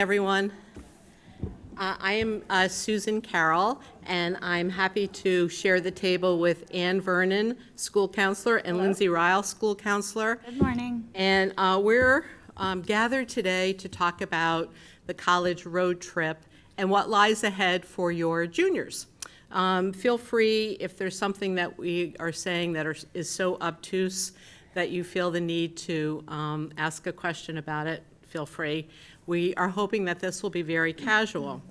Everyone. I am Susan Carroll, and I'm happy to share the table with Ann Vernon, school counselor, and Lindsay Ryle, school counselor. Good morning. And we're gathered today to talk about the college road trip and what lies ahead for your juniors. Feel free, if there's something that we are saying that is so obtuse that you feel the need to ask a question about it, feel free. We are hoping that this will be very casual.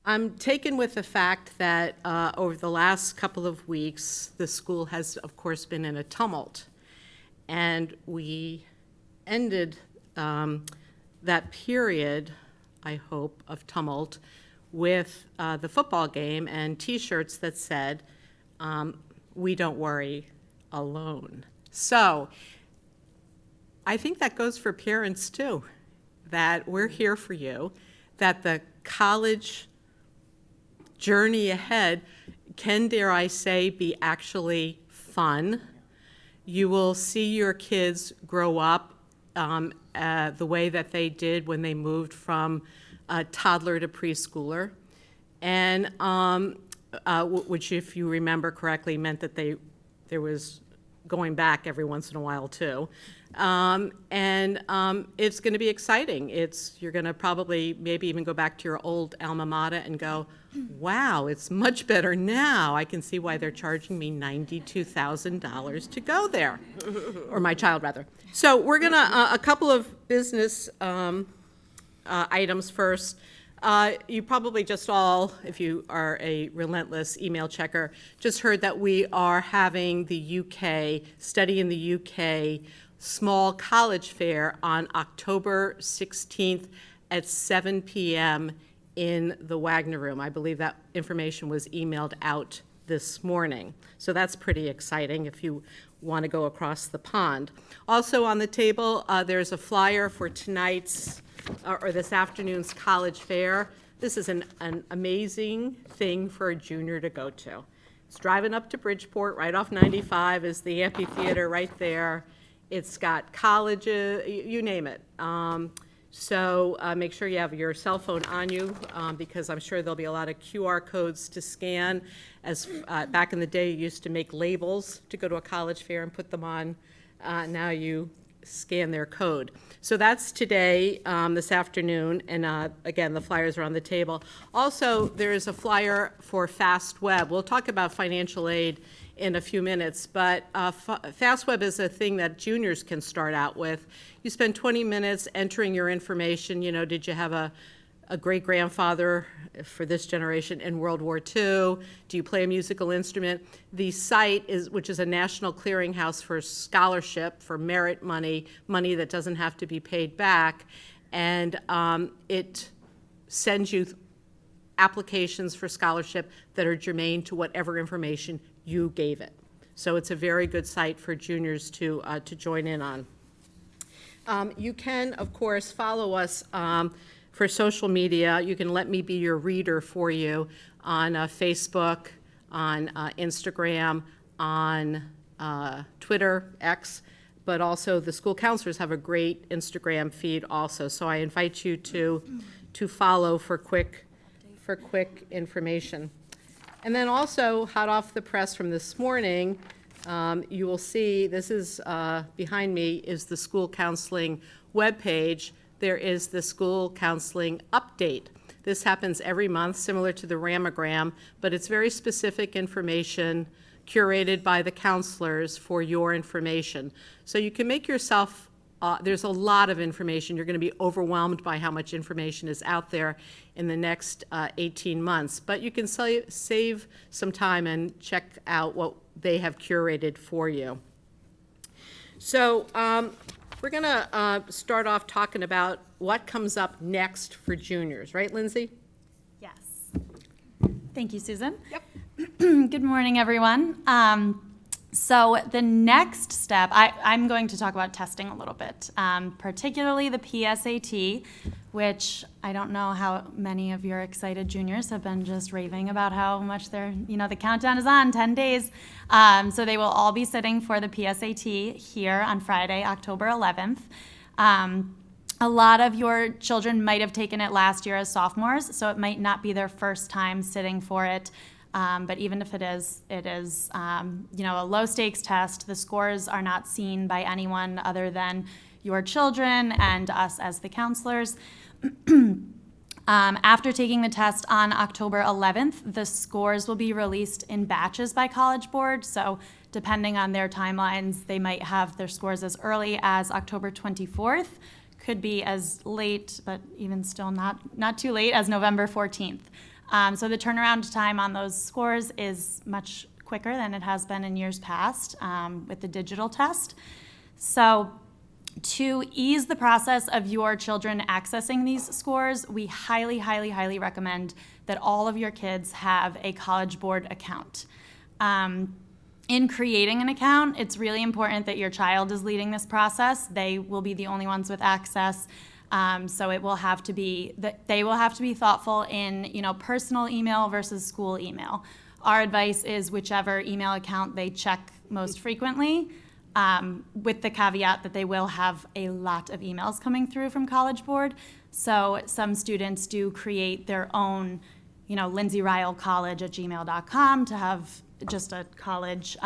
I'm taken with the fact that over the last couple of weeks, the school has, of course, been in a tumult. And we ended that period, I hope, of tumult with the football game and T-shirts that said, "We don't worry alone." So I think that goes for parents too, that we're here for you, that the college journey ahead can, dare I say, be actually fun. You will see your kids grow up the way that they did when they moved from toddler to preschooler, and which, if you remember correctly, meant that there was going back every once in a while too. It's going to be exciting. You're going to probably maybe even go back to your old alma mater and go, wow, it's much better now. I can see why they're charging me $92,000 to go there, or my child rather. So we're going to, a couple of business items first. You probably just all, if you are a relentless email checker, just heard that we are having the UK, Study in the UK, small college fair on October 16th at 7 p.m. in the Wagner Room. I believe that information was emailed out this morning. So that's pretty exciting if you want to go across the pond. Also on the table, there's a flyer for tonight's or this afternoon's college fair. This is an amazing thing for a junior to go to. It's driving up to Bridgeport, right off 95 is the amphitheater right there. It's got colleges, you name it. So make sure you have your cell phone on you because I'm sure there'll be a lot of QR codes to scan. As back in the day, you used to make labels to go to a college fair and put them on. Now you scan their code. So that's today, this afternoon, and again, the flyers are on the table. Also, there is a flyer for Fast Web. We'll talk about financial aid in a few minutes, but Fast Web is a thing that juniors can start out with. You spend 20 minutes entering your information. You know, did you have a great-grandfather for this generation in World War II? Do you play a musical instrument? The site which is a national clearinghouse for scholarship, for merit money that doesn't have to be paid back, and it sends you applications for scholarship that are germane to whatever information you gave it. So it's a very good site for juniors to join in on. You can, of course, follow us for social media. You can let me be your reader for you on Facebook, on Instagram, on Twitter, X, but also the school counselors have a great Instagram feed also. So I invite you to follow for quick information. And then also, hot off the press from this morning, you will see, this is behind me, is the school counseling webpage. There is the school counseling update. This happens every month, similar to the Rammogram, but it's very specific information curated by the counselors for your information. So you can make yourself, there's a lot of information. You're going to be overwhelmed by how much information is out there in the next 18 months. But you can save some time and check out what they have curated for you. So we're going to start off talking about what comes up next for juniors. Right, Lindsay? Yes. Thank you, Susan. Yep. Good morning, everyone. So the next step, I'm going to talk about testing a little bit, particularly the PSAT, which I don't know how many of your excited juniors have been just raving about how much the countdown is on, 10 days. So they will all be sitting for the PSAT here on Friday, October 11th. A lot of your children might have taken it last year as sophomores, so it might not be their first time sitting for it. But even if it is, a low stakes test. The scores are not seen by anyone other than your children and us as the counselors. After taking the test on October 11th, the scores will be released in batches by College Board. So depending on their timelines, they might have their scores as early as October 24th. Could be as late, but even still not too late, as November 14th. So the turnaround time on those scores is much quicker than it has been in years past with the digital test. So to ease the process of your children accessing these scores, we highly, highly, highly recommend that all of your kids have a College Board account. In creating an account, it's really important that your child is leading this process. They will be the only ones with access. So it will have to be that they will have to be thoughtful in, personal email versus school email. Our advice is whichever email account they check most frequently, with the caveat that they will have a lot of emails coming through from College Board. So some students do create their own, lindsayrylecollege@gmail.com to have just a college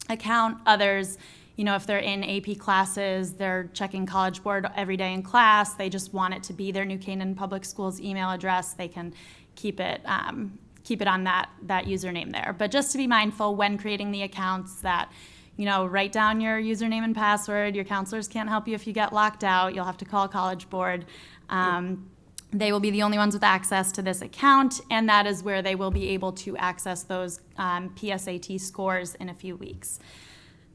account. Others, if they're in AP classes, they're checking College Board every day in class, they just want it to be their New Canaan Public Schools email address, they can keep it on that username there. But just to be mindful when creating the accounts that, write down your username and password. Your counselors can't help you if you get locked out. You'll have to call College Board. They will be the only ones with access to this account, and that is where they will be able to access those PSAT scores in a few weeks.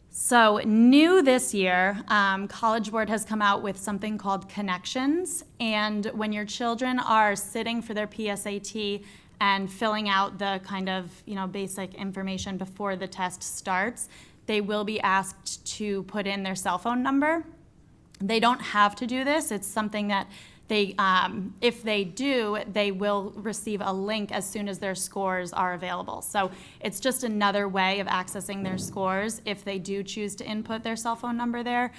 So new this year, College Board has come out with something called Connections, and when your children are sitting for their PSAT and filling out the kind of, basic information before the test starts, they will be asked to put in their cell phone number. They don't have to do this. It's something that if they do, they will receive a link as soon as their scores are available. So it's just another way of accessing their scores. If they do choose to input their cell phone number there,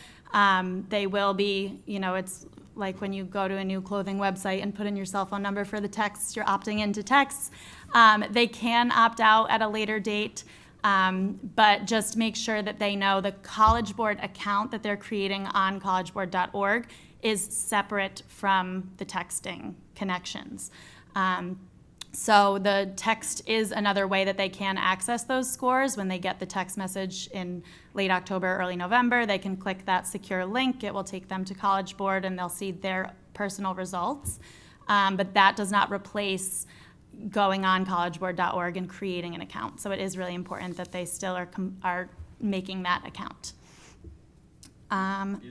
they will be, it's like when you go to a new clothing website and put in your cell phone number for the texts, you're opting into texts. They can opt out at a later date. But just make sure that they know the College Board account that they're creating on collegeboard.org is separate from the texting connections. So the text is another way that they can access those scores. When they get the text message in late October, early November, they can click that secure link. It will take them to College Board and they'll see their personal results. But that does not replace going on collegeboard.org and creating an account. So it is really important that they still are making that account. Is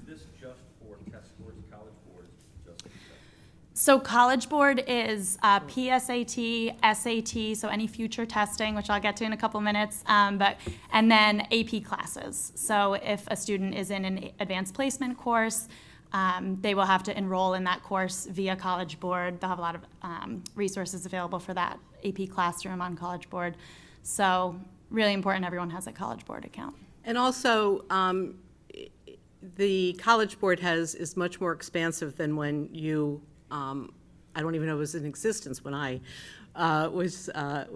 this just for test scores, College Board is just for test? So College Board is PSAT, SAT, so any future testing, which I'll get to in a couple minutes, and then AP classes. So if a student is in an advanced placement course, they will have to enroll in that course via College Board. They'll have a lot of resources available for that AP Classroom on College Board. So really important everyone has a College Board account. And also, the College Board is much more expansive than when you, I don't even know it was in existence when I was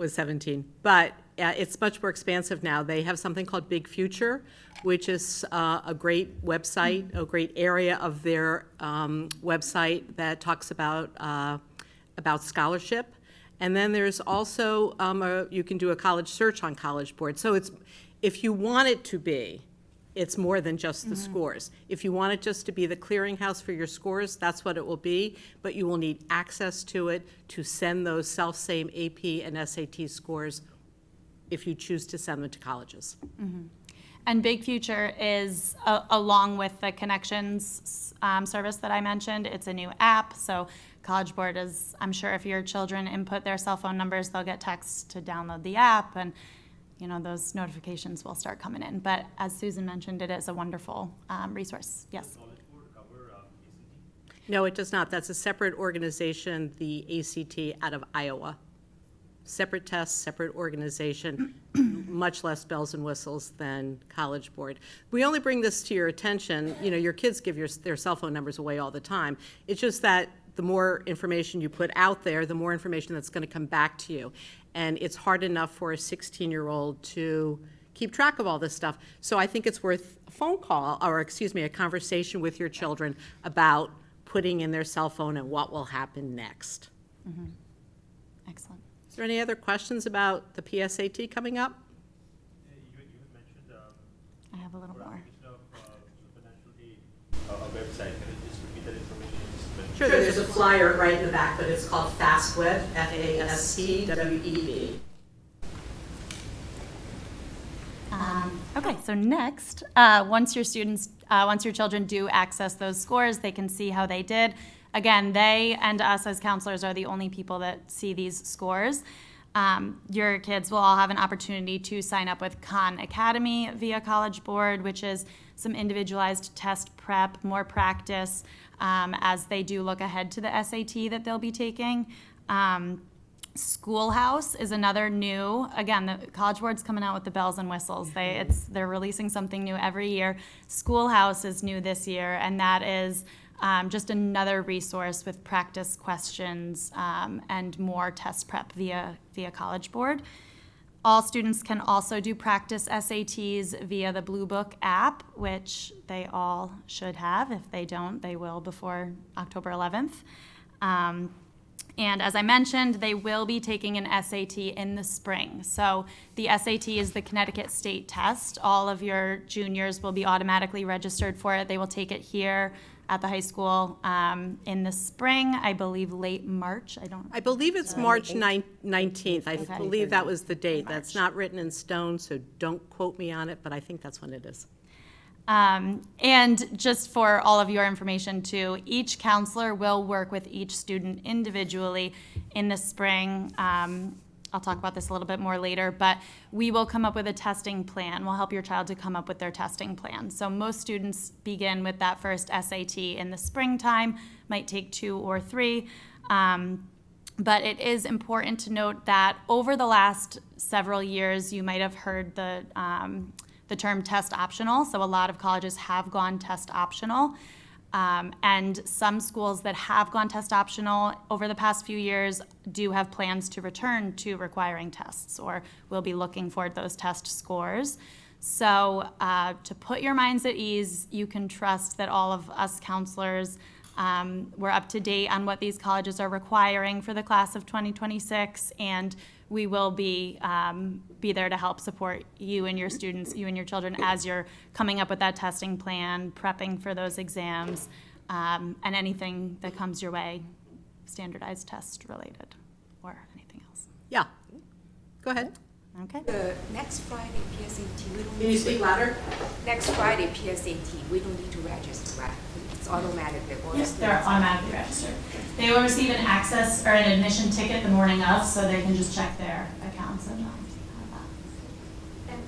17, but it's much more expansive now. They have something called Big Future, which is a great website, a great area of their website that talks about scholarship. And then there's also, you can do a college search on College Board. So if you want it to be, it's more than just the scores. If you want it just to be the clearinghouse for your scores, that's what it will be, but you will need access to it to send those self-same AP and SAT scores if you choose to send them to colleges. And Big Future is, along with the Connections service that I mentioned, it's a new app. So College Board is, I'm sure if your children input their cell phone numbers, they'll get texts to download the app, and those notifications will start coming in. But as Susan mentioned, it is a wonderful resource. Yes? Does College Board cover ACT? No, it does not. That's a separate organization, the ACT out of Iowa. separate tests, separate organization, much less bells and whistles than College Board. We only bring this to your attention, you know, your kids give their cell phone numbers away all the time. It's just that the more information you put out there, the more information that's going to come back to you. And it's hard enough for a 16-year-old to keep track of all this stuff. So I think it's worth a phone call, or excuse me, a conversation with your children about putting in their cell phone and what will happen next. Excellent. Is there any other questions about the PSAT coming up? You had mentioned, I have a little for more. application of financial aid, a website. Can you just repeat that information? Sure, there's a flyer right in the back, but it's called FASTWeb, FASTWEB. Okay, so next, once your children do access those scores, they can see how they did. Again, they and us as counselors are the only people that see these scores. Your kids will all have an opportunity to sign up with Khan Academy via College Board, which is some individualized test prep, more practice, as they do look ahead to the SAT that they'll be taking. Schoolhouse is another new, again, the College Board's coming out with the bells and whistles. They're releasing something new every year. Schoolhouse is new this year, and that is just another resource with practice questions and more test prep via College Board. All students can also do practice SATs via the Blue Book app, which they all should have. If they don't, they will before October 11th. And as I mentioned, they will be taking an SAT in the spring. So the SAT is the Connecticut State Test. All of your juniors will be automatically registered for it. They will take it here at the high school in the spring, I believe late March. I believe it's March 19th. I Okay. believe that was the date. That's not written in stone, so don't quote me on it, but I think that's when it is. And just for all of your information too, each counselor will work with each student individually in the spring. I'll talk about this a little bit more later, but we will come up with a testing plan. We'll help your child to come up with their testing plan. So most students begin with that first SAT in the springtime, might take 2 or 3. But it is important to note that over the last several years, you might have heard the term test optional. So a lot of colleges have gone test optional. And some schools that have gone test optional over the past few years do have plans to return to requiring tests, or will be looking for those test scores. So to put your minds at ease, you can trust that all of us counselors, we're up to date on what these colleges are requiring for the class of 2026, and we will be there to help support you and your students, you and your children, as you're coming up with that testing plan, prepping for those exams, and anything that comes your way, standardized test related, or anything else. Yeah, go ahead. Okay. The next Friday PSAT, we don't Can you need speak louder? next Friday PSAT, we don't need to register, right? It's automatic that all the Yes, they're students. automatically registered. They will receive an access or an admission ticket the morning of, so they can just check their accounts and have that. And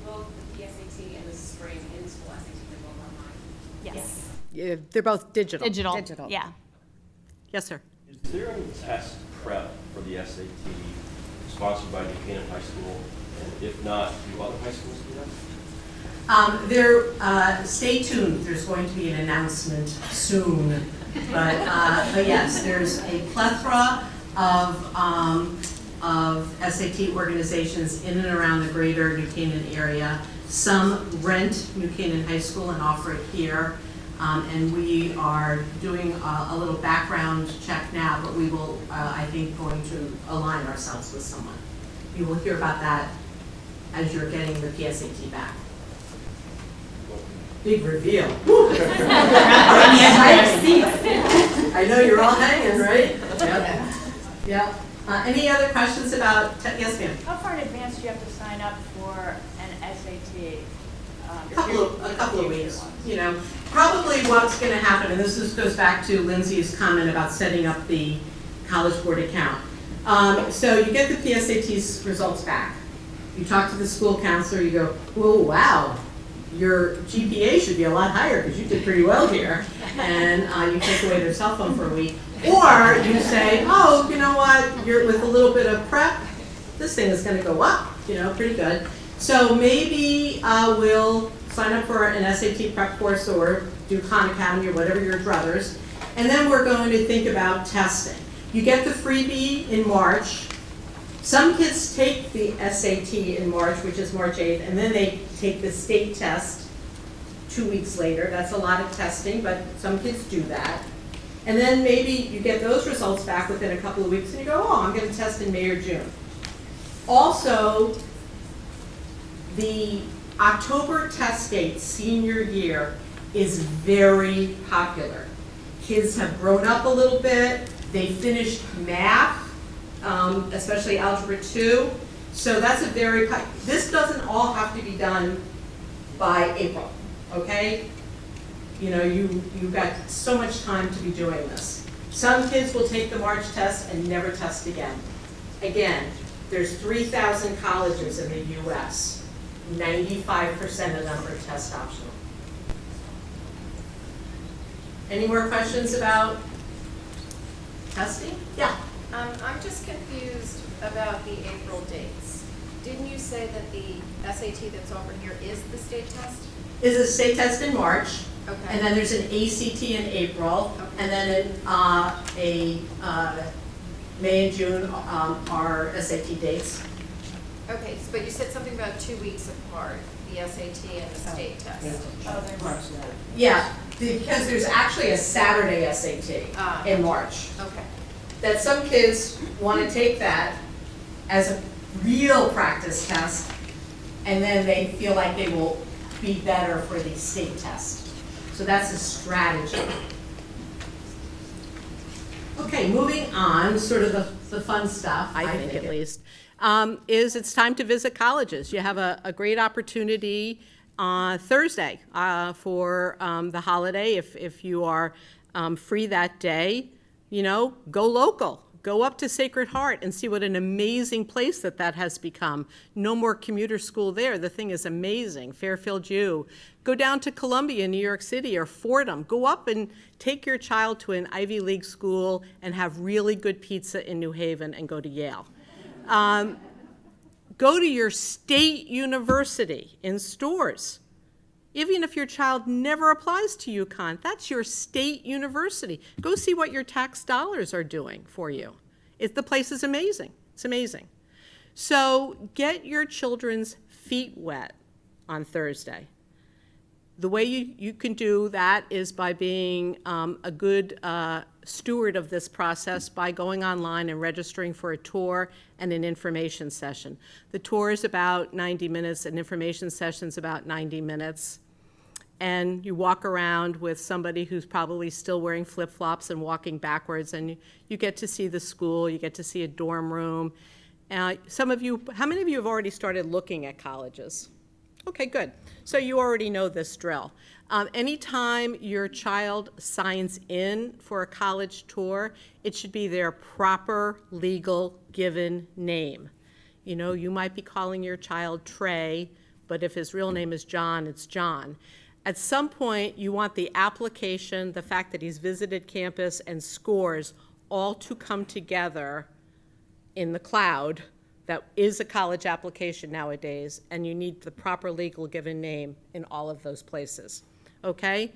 will the PSAT in the spring and school SAT be both online? Yes. Yeah, they're both digital. Digital. Yeah. Yes, sir. Is there any test prep for the SAT sponsored by New Canaan High School? And if not, do other high schools do that? Stay tuned, there's going to be an announcement soon. But yes, there's a plethora of SAT organizations in and around the greater New Canaan area. Some rent New Canaan High School and offer it here. And we are doing a little background check now, but we will, I think, going to align ourselves with someone. You will hear about that as you're getting the PSAT back. Big reveal. I know you're all hanging, right? Yep. Yep. Any other questions about, yes ma'am? How far in advance do you have to sign up for an SAT? A couple of weeks, you know. Probably what's going to happen, and this goes back to Lindsay's comment about setting up the College Board account. So you get the PSAT's results back. You talk to the school counselor, you go, oh, wow, your GPA should be a lot higher because you did pretty well here. And you take away their cell phone for a week. Or you say, oh, you know what, you're with a little bit of prep, this thing is gonna go up, pretty good. So maybe we'll sign up for an SAT prep course or do Khan Academy or whatever your druthers. And then we're going to think about testing. You get the freebie in March. Some kids take the SAT in March, which is March 8th, and then they take the state test 2 weeks later. That's a lot of testing, but some kids do that. And then maybe you get those results back within a couple of weeks and you go, oh, I'm going to test in May or June. Also, the October test date senior year is very popular. Kids have grown up a little bit. They finished math, especially Algebra 2. So that's a very, this doesn't all have to be done by April, okay? You've got so much time to be doing this. Some kids will take the March test and never test again. Again, there's 3,000 colleges in the US. 95% of them are test optional. Any more questions about testing? Yeah. I'm just confused about the April dates. Didn't you say that the SAT that's offered here is the state test? Is a state test in March. Okay. And then there's an ACT in April, Okay. and then May and June are SAT dates. Okay, but you said something about 2 weeks apart, the SAT and the state test. Oh, they're March. Yeah, because there's actually a Saturday SAT in March. Okay. That some kids want to take that as a real practice test, and then they feel like they will be better for the state test. So that's a strategy. Okay, moving on, sort of the fun stuff, I think at least, is it's time to visit colleges. You have a great opportunity Thursday for the holiday. If you are free that day, go local. Go up to Sacred Heart and see what an amazing place that has become. No more commuter school there. The thing is amazing. Fairfield U. Go down to Columbia, New York City, or Fordham. Go up and take your child to an Ivy League school and have really good pizza in New Haven and go to Yale. Go to your state university in stores. Even if your child never applies to UConn, that's your state university. Go see what your tax dollars are doing for you. The place is amazing. It's amazing. So get your children's feet wet on Thursday. The way you can do that is by being a good steward of this process by going online and registering for a tour and an information session. The tour is about 90 minutes, an information session is about 90 minutes. And you walk around with somebody who's probably still wearing flip-flops and walking backwards, and you get to see the school, you get to see a dorm room. Some of you, how many of you have already started looking at colleges? Okay, good. So you already know this drill. Anytime your child signs in for a college tour, it should be their proper legal given name. You might be calling your child Trey, but if his real name is John, it's John. At some point, you want the application, the fact that he's visited campus, and scores all to come together in the cloud. That is a college application nowadays, and you need the proper legal given name in all of those places, okay?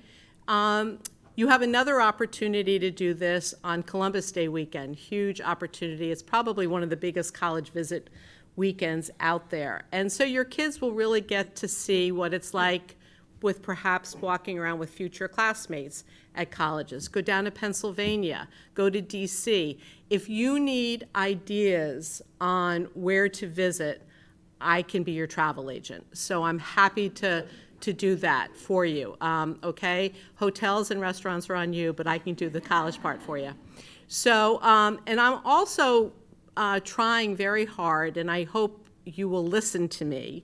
You have another opportunity to do this on Columbus Day weekend, huge opportunity. It's probably one of the biggest college visit weekends out there. And so your kids will really get to see what it's like with perhaps walking around with future classmates at colleges. Go down to Pennsylvania, go to DC. If you need ideas on where to visit, I can be your travel agent. So I'm happy to do that for you, okay? Hotels and restaurants are on you, but I can do the college part for you. So, and I'm also trying very hard, and I hope you will listen to me.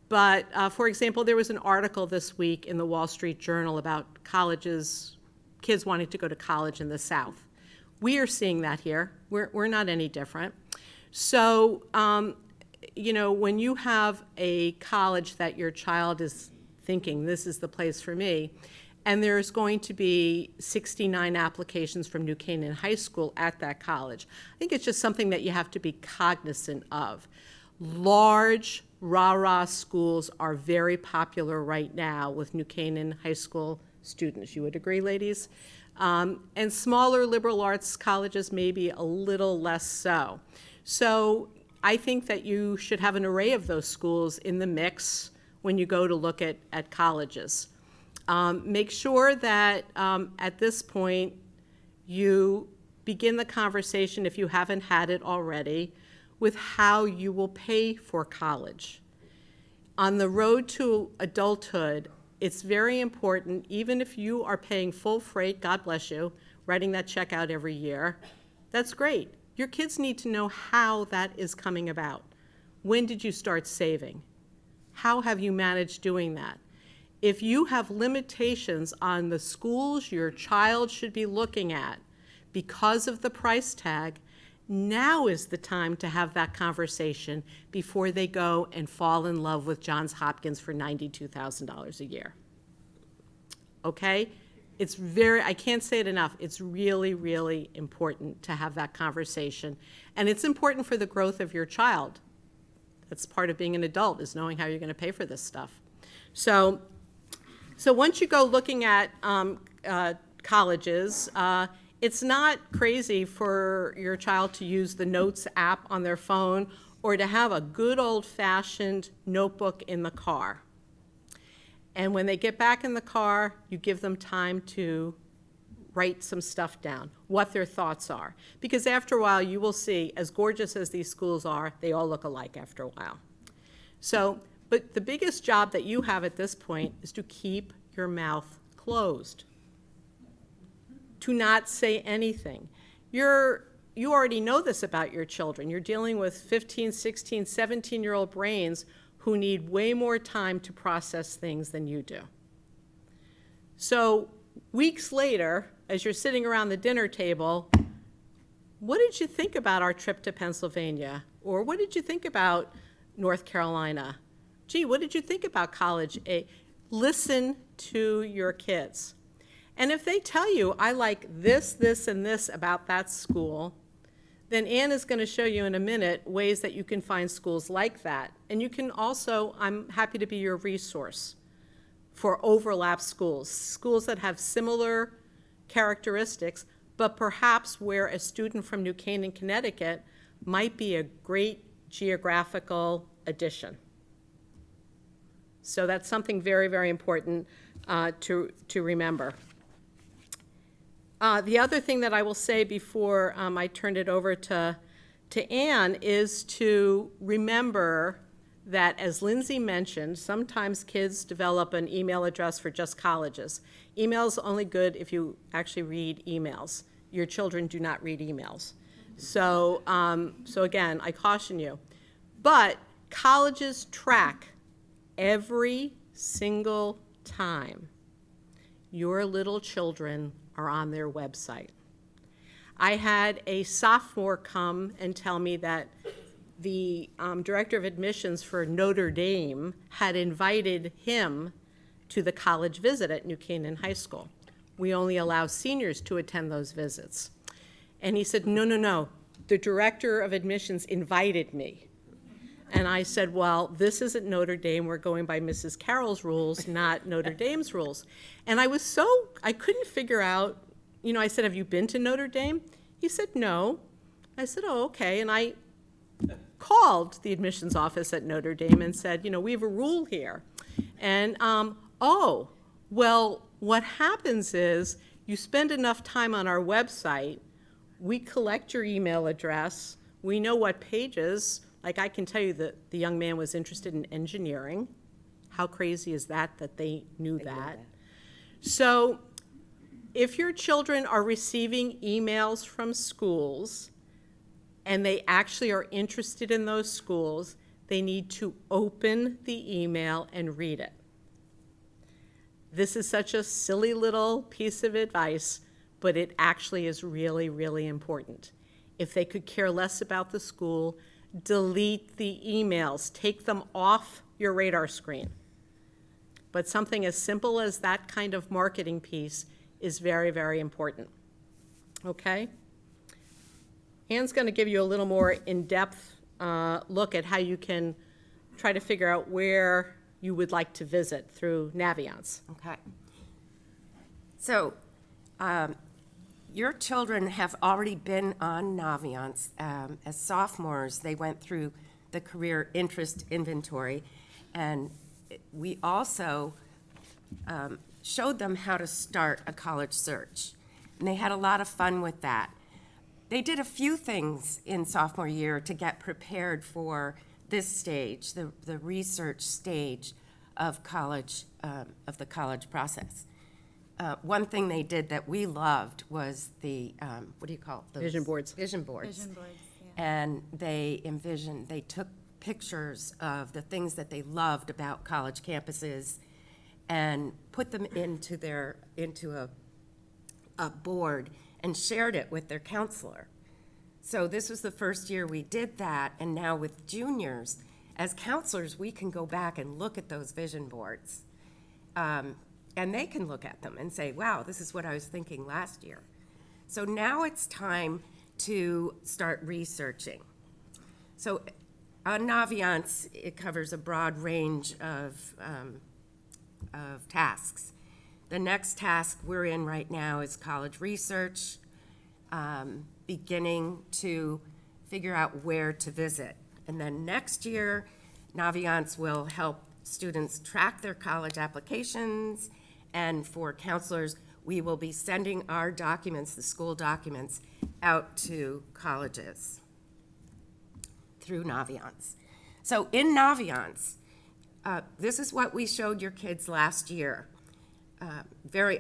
But, for example, there was an article this week in the Wall Street Journal about colleges, kids wanting to go to college in the South. We are seeing that here. We're not any different. So, when you have a college that your child is thinking, this is the place for me, And there's going to be 69 applications from New Canaan High School at that college. I think it's just something that you have to be cognizant of. Large rah-rah schools are very popular right now with New Canaan High School students. You would agree, ladies? And smaller liberal arts colleges maybe a little less so. So I think that you should have an array of those schools in the mix when you go to look at colleges. Make sure that at this point you begin the conversation, if you haven't had it already, with how you will pay for college. On the road to adulthood, it's very important, even if you are paying full freight, God bless you, writing that check out every year, that's great. Your kids need to know how that is coming about. When did you start saving? How have you managed doing that? If you have limitations on the schools your child should be looking at because of the price tag, now is the time to have that conversation before they go and fall in love with Johns Hopkins for $92,000 a year. Okay? It's I can't say it enough, it's really, really important to have that conversation. And it's important for the growth of your child. That's part of being an adult, is knowing how you're going to pay for this stuff. So once you go looking at colleges, it's not crazy for your child to use the Notes app on their phone or to have a good old-fashioned notebook in the car. And when they get back in the car, you give them time to write some stuff down, what their thoughts are. Because after a while, you will see, as gorgeous as these schools are, they all look alike after a while. So, but the biggest job that you have at this point is to keep your mouth closed, to not say anything. You already know this about your children. You're dealing with 15, 16, 17-year-old brains who need way more time to process things than you do. So weeks later, as you're sitting around the dinner table, what did you think about our trip to Pennsylvania? Or what did you think about North Carolina? Gee, what did you think about college? Listen to your kids. And if they tell you, I like this, this, and this about that school, then Ann is going to show you in a minute ways that you can find schools like that. And you can also, I'm happy to be your resource for overlap schools, schools that have similar characteristics, but perhaps where a student from New Canaan, Connecticut might be a great geographical addition. So that's something very, very important to remember. The other thing that I will say before I turn it over to Ann is to remember that, as Lindsay mentioned, sometimes kids develop an email address for just colleges. Email's only good if you actually read emails. Your children do not read emails. So again, I caution you. But colleges track every single time your little children are on their website. I had a sophomore come and tell me that the director of admissions for Notre Dame had invited him to the college visit at New Canaan High School. We only allow seniors to attend those visits. And he said, no, the director of admissions invited me. And I said, well, this isn't Notre Dame. We're going by Mrs. Carroll's rules, not Notre Dame's rules. And I couldn't figure out, I said, have you been to Notre Dame? He said, no. I said, oh, okay. And I called the admissions office at Notre Dame and said, we have a rule here. And, well, what happens is you spend enough time on our website, we collect your email address, we know what pages. Like, I can tell you that the young man was interested in engineering. How crazy is that they knew that? So if your children are receiving emails from schools and they actually are interested in those schools, they need to open the email and read it. This is such a silly little piece of advice, but it actually is really, really important. If they could care less about the school, delete the emails. Take them off your radar screen. but something as simple as that kind of marketing piece is very, very important. Okay? Anne's going to give you a little more in-depth look at how you can try to figure out where you would like to visit through Naviance. Okay. So, your children have already been on Naviance. As sophomores, they went through the career interest inventory, and we also showed them how to start a college search. And they had a lot of fun with that. They did a few things in sophomore year to get prepared for this stage, the research stage of college, of the college process. One thing they did that we loved was the, what do you call it? Those Vision boards. Vision boards. Vision boards, And they took pictures of the things that they loved about college campuses and put them into a board and shared it with their counselor. So this was the first year we did that, and now with juniors, as counselors, we can go back and look at those vision boards. And they can look at them and say, wow, this is what I was thinking last year. So now it's time to start researching. So on Naviance, it covers a broad range of tasks. The next task we're in right now is college research, beginning to figure out where to visit. And then next year, Naviance will help students track their college applications, and for counselors, we will be sending our documents, the school documents, out to colleges through Naviance. So in Naviance, this is what we showed your kids last year. A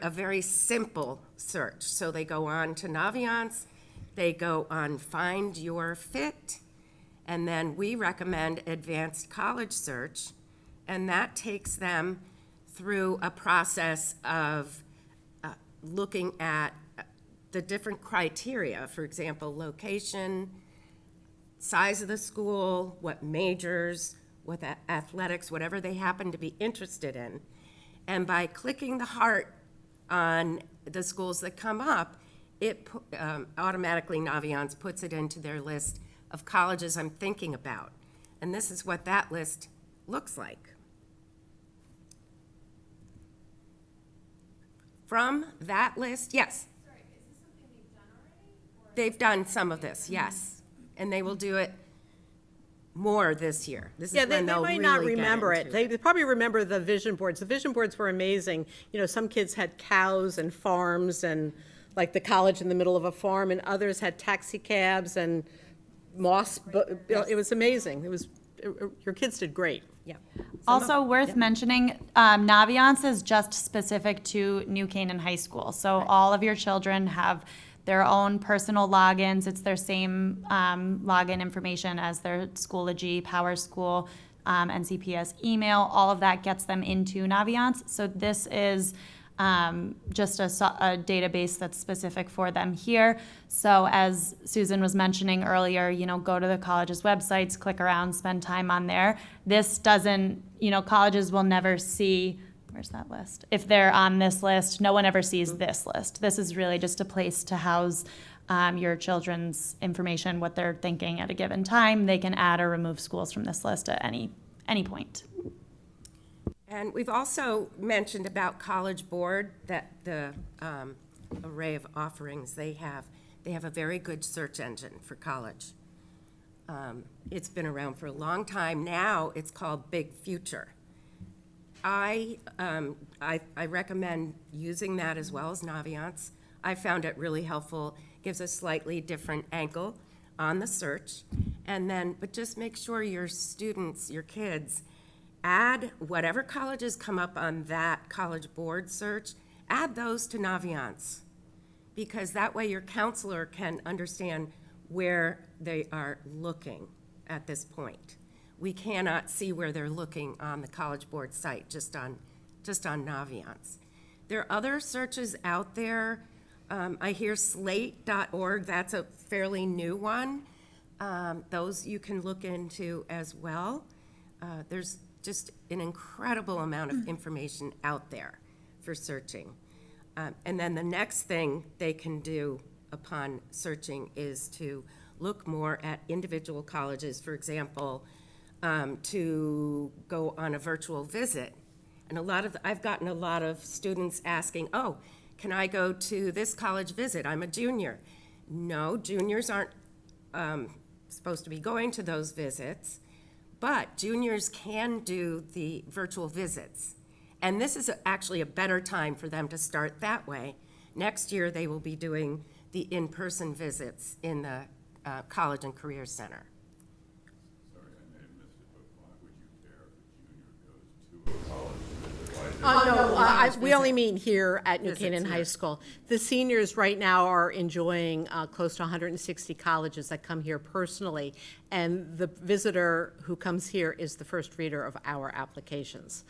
very simple search. So they go on to Naviance, they go on Find Your Fit, and then we recommend Advanced College Search, and that takes them through a process of looking at the different criteria, for example, location, size of the school, what majors, what athletics, whatever they happen to be interested in. And by clicking the heart on the schools that come up, it automatically, Naviance puts it into their list of colleges I'm thinking about. And this is what that list looks like. From that list, yes. Sorry, is this something they've done already? They've done some of this, yes. And they will do it more this year. This is Yeah, they when they'll might really not get remember it. into They probably remember the vision boards. The vision boards were amazing. You know, some kids had cows and farms and like the college in the middle of a farm, and others had taxi cabs and moss. It was amazing. Your kids did great. Yeah. Also worth mentioning, Naviance is just specific to New Canaan High School. So all of your children have their own personal logins. It's their same login information as their Schoology, Power School, NCPS email. All of that gets them into Naviance. So this is just a database that's specific for them here. So as Susan was mentioning earlier, go to the college's websites, click around, spend time on there. This doesn't, colleges will never see, where's that list? If they're on this list, no one ever sees this list. This is really just a place to house your children's information, what they're thinking at a given time. They can add or remove schools from this list at any point. And we've also mentioned about College Board, that the array of offerings they have. They have a very good search engine for college. It's been around for a long time. Now it's called Big Future. I recommend using that as well as Naviance. I found it really helpful. Gives a slightly different angle on the search. But just make sure your students, your kids, add whatever colleges come up on that College Board search, add those to Naviance, because that way your counselor can understand where they are looking at this point. We cannot see where they're looking on the College Board site, just on Naviance. There are other searches out there. I hear slate.org, that's a fairly new one. Those you can look into as well. There's just an incredible amount of information out there for searching. And then the next thing they can do upon searching is to look more at individual colleges, for example, to go on a virtual visit. And I've gotten a lot of students asking, oh, can I go to this college visit? I'm a junior. No, juniors aren't supposed to be going to those visits, but juniors can do the virtual visits. And this is actually a better time for them to start that way. Next year, they will be doing the in-person visits in the College and Career Center. Sorry, I may have missed it, but why would you care if a junior goes to a college visit? Why We only mean here at New Canaan High School. The seniors right now are enjoying close to 160 colleges that come here personally, and the visitor who comes here is the first reader of our applications.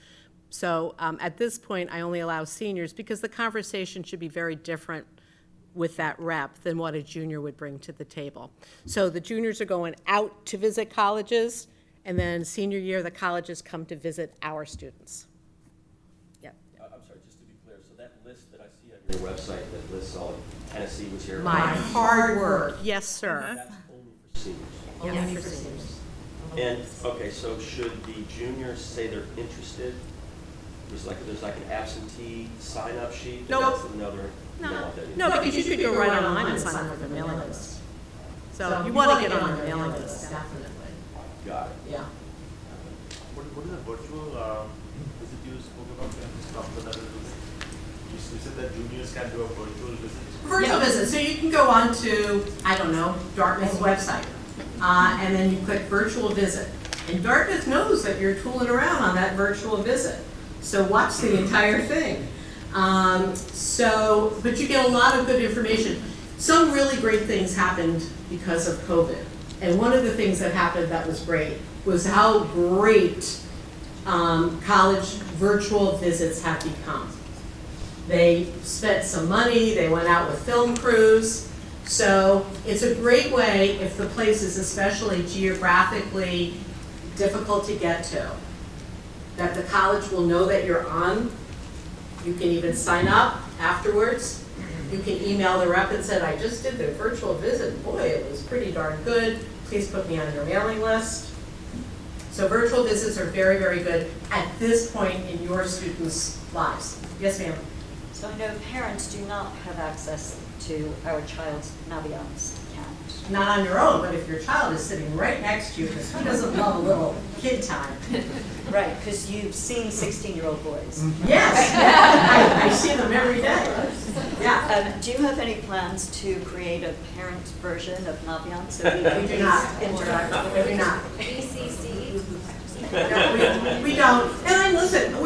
So at this point, I only allow seniors because the conversation should be very different with that rep than what a junior would bring to the table. So the juniors are going out to visit colleges, and then senior year, the colleges come to visit our students. Yep. I'm sorry, just to be clear, so that list that I see on your website that lists all, Tennessee was here? My hard work, yes, sir. That's only for seniors? Only for seniors. And, okay, so should the juniors say they're interested? There's like an absentee sign-up sheet? Nope. That's another, you don't want that either. No, because you could go right online and sign up for the mailing list. So you want to get on the mailing list, definitely. Got it. Yeah. What is the virtual visit you spoke about? Can you just talk about that a little bit? You said that juniors can do a virtual visit. Virtual visit, so you can go on to, I don't know, Dartmouth's website, and then you click virtual visit. And Dartmouth knows that you're tooling around on that virtual visit, so watch the entire thing. But you get a lot of good information. Some really great things happened because of COVID. And one of the things that happened that was great was how great college virtual visits have become. They spent some money, they went out with film crews. So it's a great way if the place is especially geographically difficult to get to, that the college will know that you're on. You can even sign up afterwards. You can email the rep and say, I just did the virtual visit. Boy, it was pretty darn good. Please put me on your mailing list. So virtual visits are very, very good at this point in your students' lives. Yes, ma'am? So I know parents do not have access to our child's Naviance account. Not on your own, but if your child is sitting right next to you, because who doesn't love a little kid time? Right, because you've seen 16-year-old boys. Yes, I see them every day. Yeah. Do you have any plans to create a parent version of Naviance so we We can do not. interact with We do it? not. BCC. No, we don't. And listen,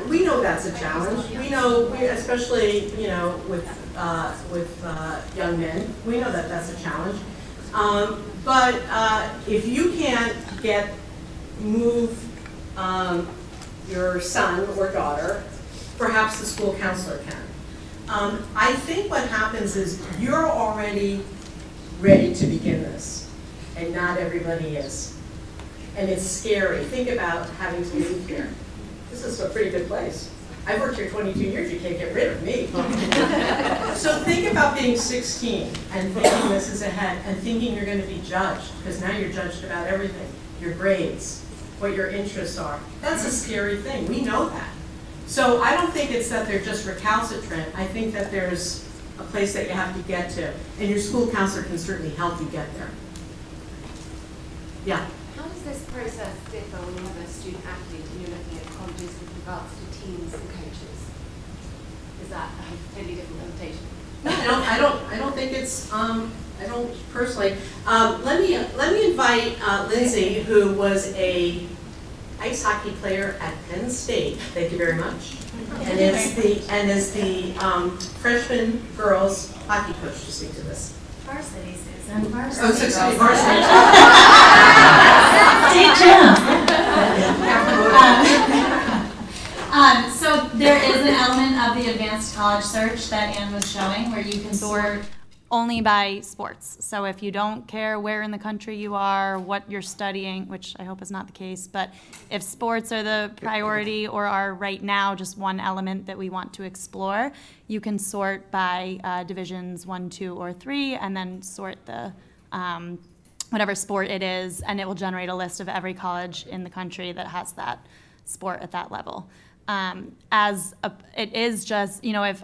we know that's a challenge. We know, especially, with young men, we know that that's a challenge. But if you can't move your son or daughter, perhaps the school counselor can. I think what happens is you're already ready to begin this, and not everybody is. And it's scary. Think about having to move here. This is a pretty good place. I've worked here 22 years, you can't get rid of me. So think about being 16 and thinking this is ahead and thinking you're going to be judged, because now you're judged about everything, your grades, what your interests are. That's a scary thing, we know that. So I don't think it's that they're just recalcitrant. I think that there's a place that you have to get to, and your school counselor can certainly help you get there. Yeah. How does this process differ when you have a student athlete and you're looking at colleges with regards to teams and coaches? Is that a totally different limitation? I don't think it's, I don't personally. Let me invite Lindsay, who was a ice hockey player at Penn State, thank you very much, and is the freshman girls hockey coach, to speak to this. Varsity, Susan. Oh, varsity. So there is an element of the advanced college search that Anne was showing where you can sort only by sports. So if you don't care where in the country you are, what you're studying, which I hope is not the case, but if sports are the priority or are right now just one element that we want to explore, you can sort by divisions 1, 2, or 3, and then sort the whatever sport it is, and it will generate a list of every college in the country that has that sport at that level. It is just, if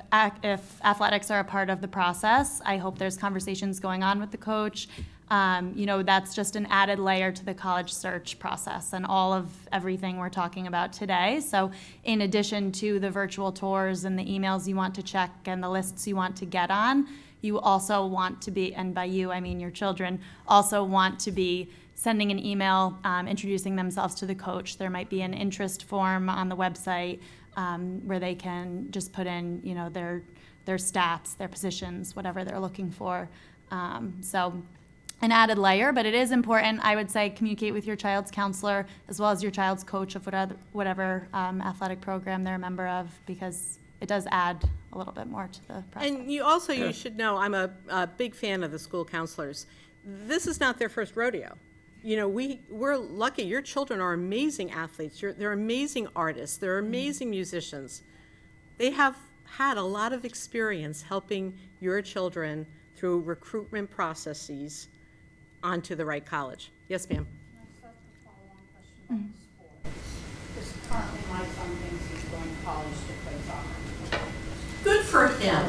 athletics are a part of the process, I hope there's conversations going on with the coach. That's just an added layer to the college search process and all of everything we're talking about today. So in addition to the virtual tours and the emails you want to check and the lists you want to get on, you also want to be, and by you, I mean your children, also want to be sending an email, introducing themselves to the coach. There might be an interest form on the website where they can just put in, their stats, their positions, whatever they're looking for. So an added layer, but it is important, I would say, communicate with your child's counselor as well as your child's coach of whatever athletic program they're a member of, because it does add a little bit more to the process. And you should know, I'm a big fan of the school counselors. This is not their first rodeo. We're lucky. Your children are amazing athletes. They're amazing artists. They're amazing musicians. They have had a lot of experience helping your children through recruitment processes onto the right college. Yes, ma'am. Because currently my son thinks he's going to college to play soccer. Good for him.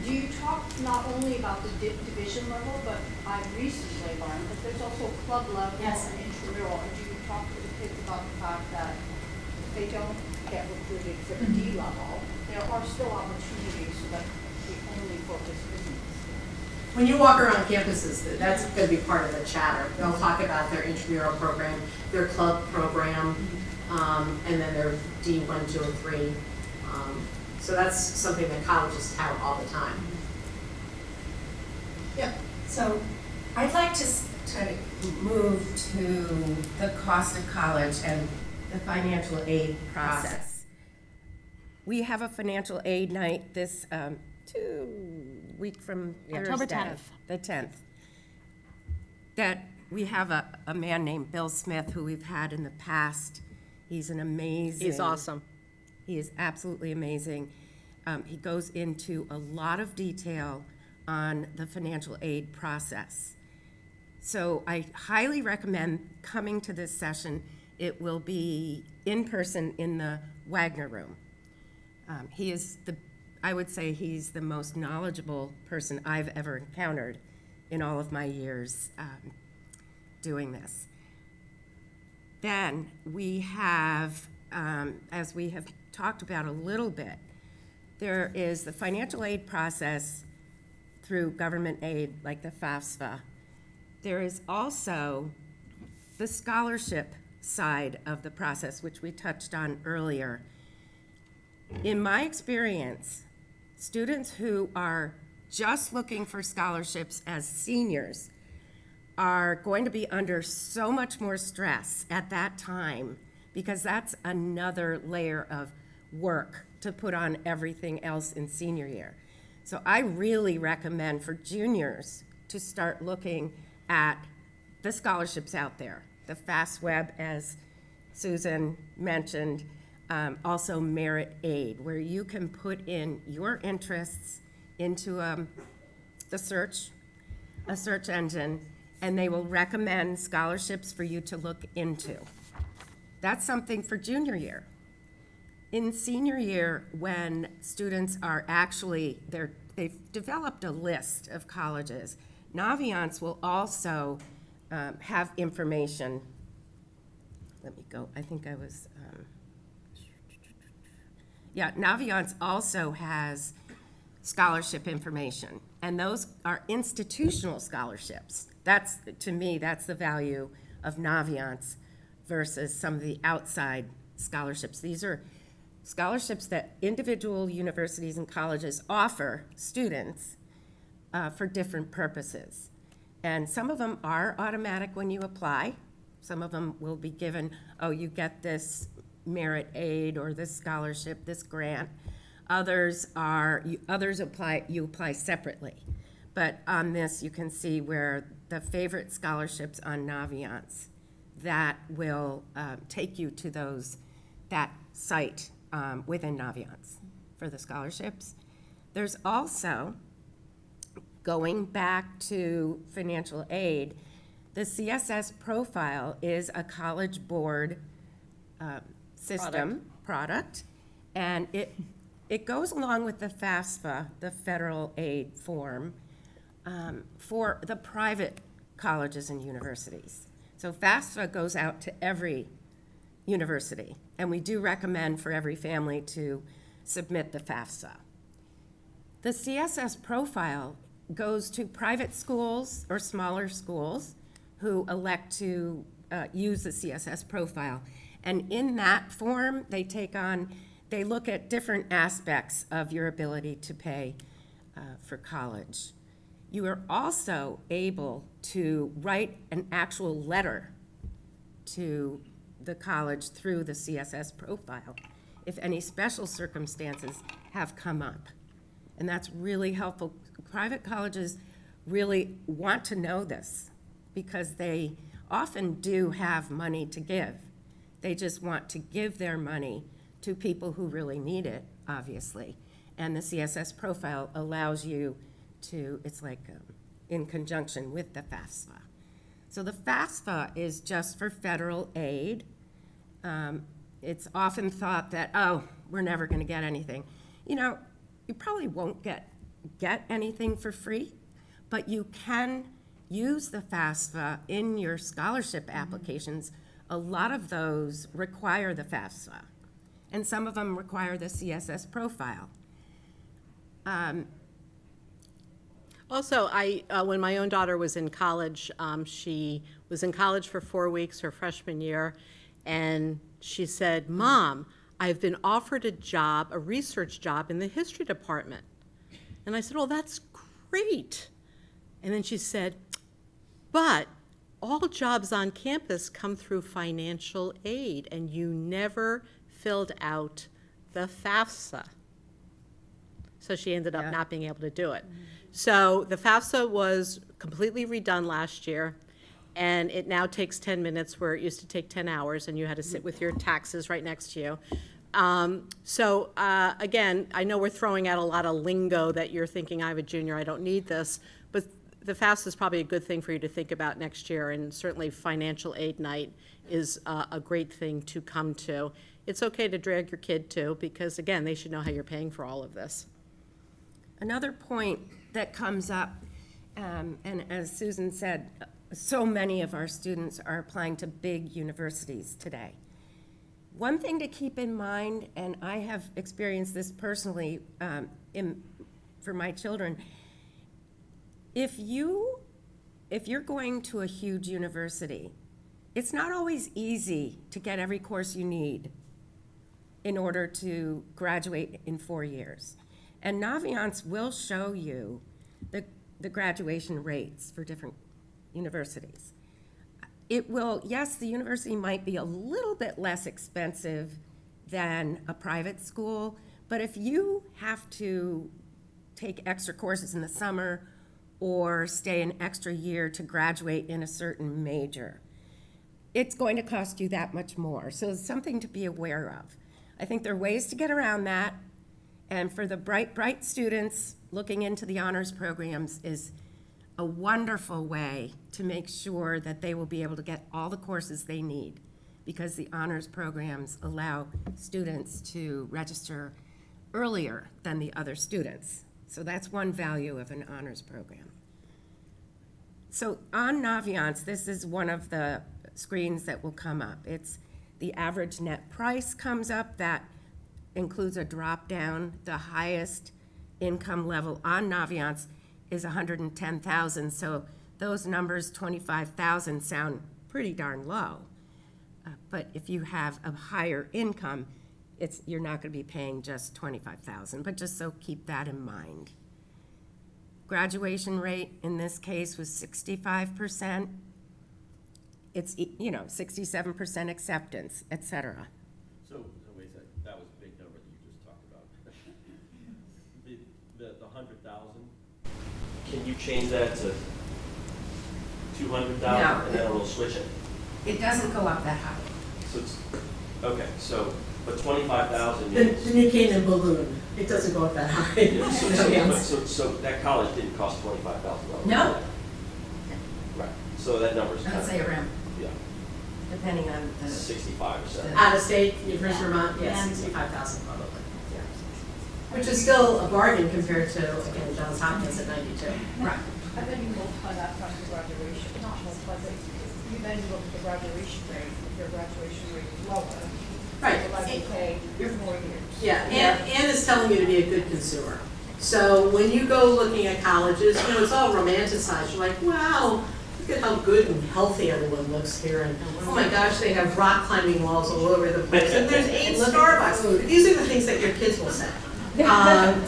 Do you talk not only about the division level, but I've recently learned that there's also club level and intramural. And do you talk to the kids about the fact that if they don't get recruited for the D level, there are still opportunities so that the only focus isn't. When you walk around campuses, that's going to be part of the chatter. They'll talk about their intramural program, their club program, and then their D1, 2, and 3. So that's something that colleges tout all the time. Yeah. So I'd like to move to the cost of college and the financial aid process. We have a financial aid night this 2 weeks from October Thursday, 10th. the 10th. That we have a man named Bill Smith who we've had in the past. He's an amazing. He's awesome. He is absolutely amazing. He goes into a lot of detail on the financial aid process. So I highly recommend coming to this session. It will be in person in the Wagner Room. I would say he's the most knowledgeable person I've ever encountered in all of my years doing this. Then we have, as we have talked about a little bit, there is the financial aid process through government aid like the FAFSA. There is also the scholarship side of the process, which we touched on earlier. In my experience, students who are just looking for scholarships as seniors are going to be under so much more stress at that time, because that's another layer of work to put on everything else in senior year. So I really recommend for juniors to start looking at the scholarships out there, the FastWeb, as Susan mentioned, also Merit Aid, where you can put in your interests into a search engine, and they will recommend scholarships for you to look into. That's something for junior year. In senior year, when students are actually, they've developed a list of colleges, Naviance will also have information. Let me go, I think I was, Naviance also has scholarship information, and those are institutional scholarships. To me, that's the value of Naviance versus some of the outside scholarships. These are scholarships that individual universities and colleges offer students for different purposes. And some of them are automatic when you apply. Some of them will be given, you get this merit aid or this scholarship, this grant. Others you apply separately. But on this, you can see where the favorite scholarships on Naviance, that will take you to that site within Naviance for the scholarships. There's also, going back to financial aid, the CSS profile is a College Board system product, and it goes along with the FAFSA, the federal aid form, for the private colleges and universities. So FAFSA goes out to every university, and we do recommend for every family to submit the FAFSA. The CSS profile goes to private schools or smaller schools who elect to use the CSS profile. And in that form, they look at different aspects of your ability to pay for college. You are also able to write an actual letter to the college through the CSS profile if any special circumstances have come up. And that's really helpful. Private colleges really want to know this because they often do have money to give. They just want to give their money to people who really need it, obviously. And the CSS profile allows you to, it's like in conjunction with the FAFSA. So the FAFSA is just for federal aid. It's often thought that, oh, we're never going to get anything. You know, you probably won't get anything for free, but you can use the FAFSA in your scholarship applications. A lot of those require the FAFSA, and some of them require the CSS profile. Also, when my own daughter was in college, she was in college for 4 weeks her freshman year, and she said, "Mom, I've been offered a job, a research job in the history department." And I said, "Oh, that's great." And then she said, "But all jobs on campus come through financial aid, and you never filled out the FAFSA." So she ended up not being able to do it. So the FAFSA was completely redone last year, and it now takes 10 minutes where it used to take 10 hours, and you had to sit with your taxes right next to you. Again, I know we're throwing out a lot of lingo that you're thinking, I have a junior, I don't need this, but the FAFSA is probably a good thing for you to think about next year, and certainly financial aid night is a great thing to come to. It's okay to drag your kid to, because again, they should know how you're paying for all of this. Another point that comes up, and as Susan said, so many of our students are applying to big universities today. One thing to keep in mind, and I have experienced this personally for my children, if you're going to a huge university, it's not always easy to get every course you need in order to graduate in 4 years. And Naviance will show you the graduation rates for different universities. It will, yes, the university might be a little bit less expensive than a private school, but if you have to take extra courses in the summer or stay an extra year to graduate in a certain major, it's going to cost you that much more. So it's something to be aware of. I think there are ways to get around that. And for the bright students, looking into the honors programs is a wonderful way to make sure that they will be able to get all the courses they need, because the honors programs allow students to register earlier than the other students. So that's one value of an honors program. So on Naviance, this is one of the screens that will come up. It's the average net price comes up. That includes a drop down. The highest income level on Naviance is $110,000. So those numbers, 25,000, sound pretty darn low. But if you have a higher income, you're not going to be paying just $25,000. But just so keep that in mind. Graduation rate in this case was 65%. It's 67% acceptance, et cetera. So wait a second, that was a big number that you just talked about. can you change that to 200,000 No. and then it'll switch it? It doesn't go up that high. So it's, okay, so, but 25,000 The is. New Canaan balloon, it doesn't go up that high. Yeah, so that college didn't cost $25,000? No. Right, so that number's. I would say around, Yeah, depending on the. 65 or so. Out of state, University of Vermont, yeah, 65,000 probably. Which is still a bargain compared to, again, Johns Hopkins at 92. Right. And then you multiply that times the graduation, not multiply, but you then look at the graduation rate, if your graduation rate is lower. Right. You're likely to pay more years. Yeah, Ann is telling you to be a good consumer. So when you go looking at colleges, you know, it's all romanticized. You're like, wow, look at how good and healthy everyone looks here. And oh my gosh, they have rock climbing walls all over the place. And there's 8 Starbucks. These are the things that your kids will say. And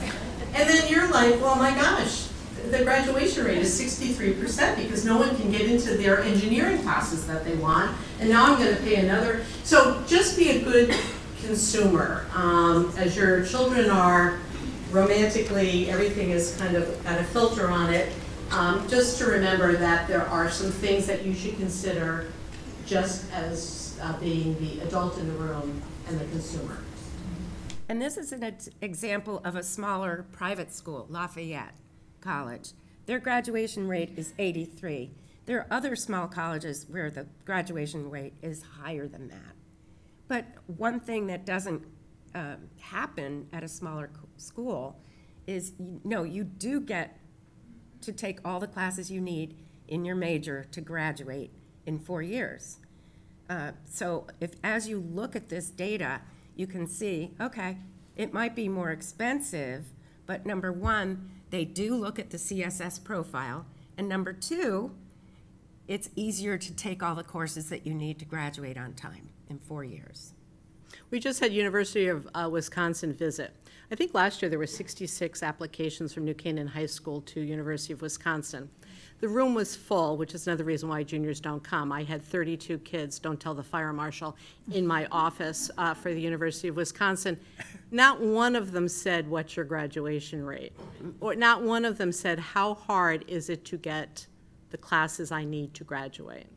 then you're like, well, my gosh, the graduation rate is 63% because no one can get into their engineering classes that they want. And now I'm going to pay another. So just be a good consumer. As your children are romantically, everything is kind of got a filter on it. Just to remember that there are some things that you should consider just as being the adult in the room and the consumer. And this is an example of a smaller private school, Lafayette College. Their graduation rate is 83. There are other small colleges where the graduation rate is higher than that. But one thing that doesn't happen at a smaller school is, you do get to take all the classes you need in your major to graduate in 4 years. So as you look at this data, you can see, okay, it might be more expensive, but number one, they do look at the CSS profile, and number two, it's easier to take all the courses that you need to graduate on time in 4 years. We just had University of Wisconsin visit. I think last year there were 66 applications from New Canaan High School to University of Wisconsin. The room was full, which is another reason why juniors don't come. I had 32 kids, don't tell the fire marshal, in my office for the University of Wisconsin. Not one of them said, what's your graduation rate? Or not one of them said, how hard is it to get the classes I need to graduate?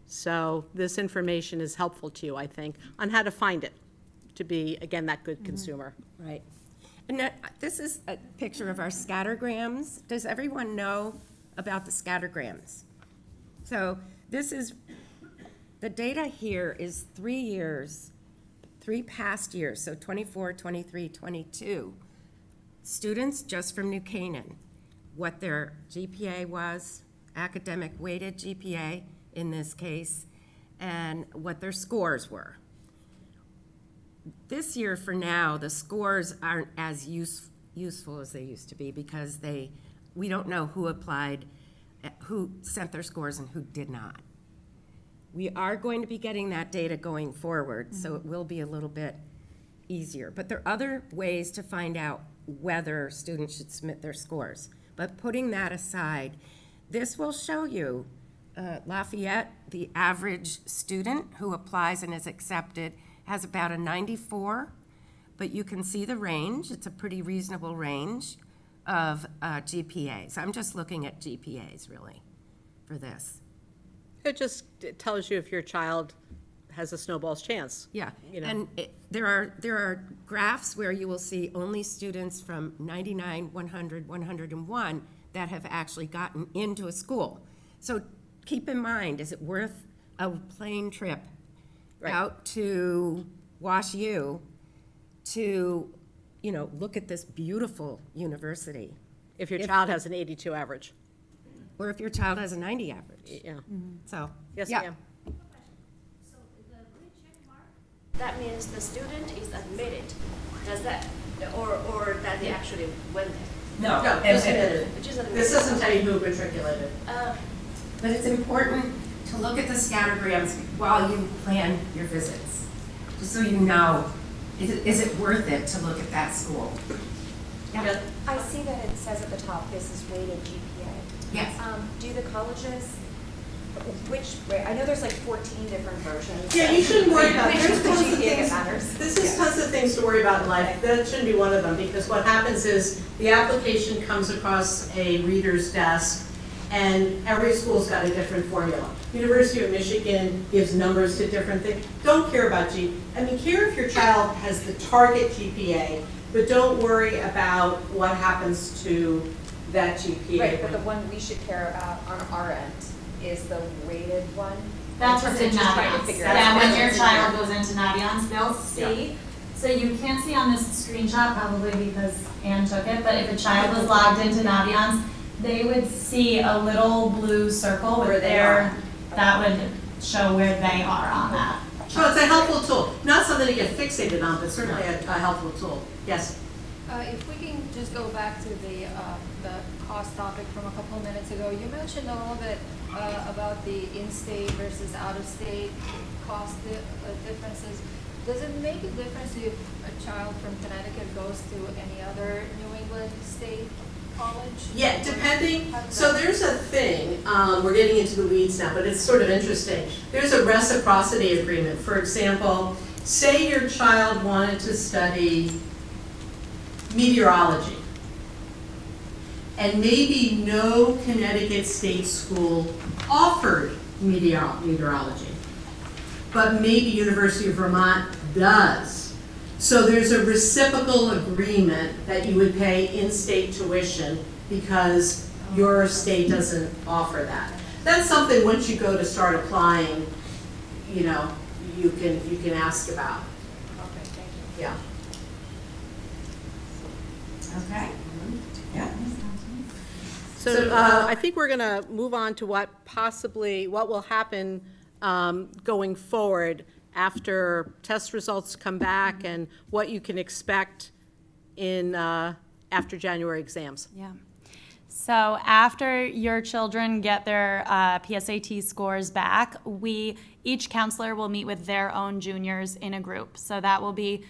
So this information is helpful to you, I think, on how to find it, to be, again, that good consumer. Right. And this is a picture of our scattergrams. Does everyone know about the scattergrams? So this is, the data here is 3 years, 3 past years, so 24, 23, 22. Students just from New Canaan, what their GPA was, academic weighted GPA in this case, and what their scores were. This year, for now, the scores aren't as useful as they used to be because we don't know who applied, who sent their scores and who did not. We are going to be getting that data going forward, so it will be a little bit easier. But there are other ways to find out whether students should submit their scores. But putting that aside, this will show you Lafayette, the average student who applies and is accepted has about a 94, but you can see the range. It's a pretty reasonable range of GPAs. I'm just looking at GPAs, really, for this. It tells you if your child has a snowball's chance. Yeah, You know. and there are graphs where you will see only students from 99, 100, 101 that have actually gotten into a school. So keep in mind, is it worth a plane trip Right. out to Wash U to, look at this beautiful university? If your child has an 82 average. Or if your child has a 90 average. Yeah. So, Yes, yeah. ma'am. So the blue check mark, that means the student is admitted. Does that, or that they actually went there? No, just admitted. Which is admitted. This doesn't tell you who matriculated. But it's important to look at the scattergrams while you plan your visits, just so you know, is it worth it to look at that school? Yeah. I see that it says at the top, this is weighted GPA. Yes. Do the colleges Which, I know there's like 14 different versions. Yeah, you shouldn't worry about it. Which There's is the tons of GPA things, that matters. there's tons of things to worry about in life. That shouldn't be one of them, because what happens is the application comes across a reader's desk, and every school's got a different formula. University of Michigan gives numbers to different things. Don't care about care if your child has the target GPA, but don't worry about what happens to that GPA. Right, but the one we should care about on our end is the weighted one. That's In what's terms in of just trying to Naviance. figure Yeah, out when what's your in child there. goes into Naviance, they'll see. So you can't see on this screenshot probably because Anne took it, but if a child was logged into Naviance, they would see a little blue circle Where with they their, that would show where they are on that. So it's a helpful tool, not something to get fixated on, but certainly a helpful tool. Yes? If we can just go back to the cost topic from a couple of minutes ago, you mentioned a little bit about the in-state versus out-of-state cost differences. Does it make a difference if a child from Connecticut goes to any other New England state college? Yeah, depending, How does so that- there's a thing, we're getting into the weeds now, but it's sort of interesting. There's a reciprocity agreement. For example, say your child wanted to study meteorology, and maybe no Connecticut state school offered meteorology, but maybe University of Vermont does. So there's a reciprocal agreement that you would pay in-state tuition because your state doesn't offer that. That's something, once you go to start applying, you can ask about. Okay, thank you. Yeah. Okay. Yeah. So I think we're going to move on to what will happen going forward after test results come back and what you can expect in after January exams. Yeah. So after your children get their PSAT scores back, each counselor will meet with their own juniors in a group. So that will be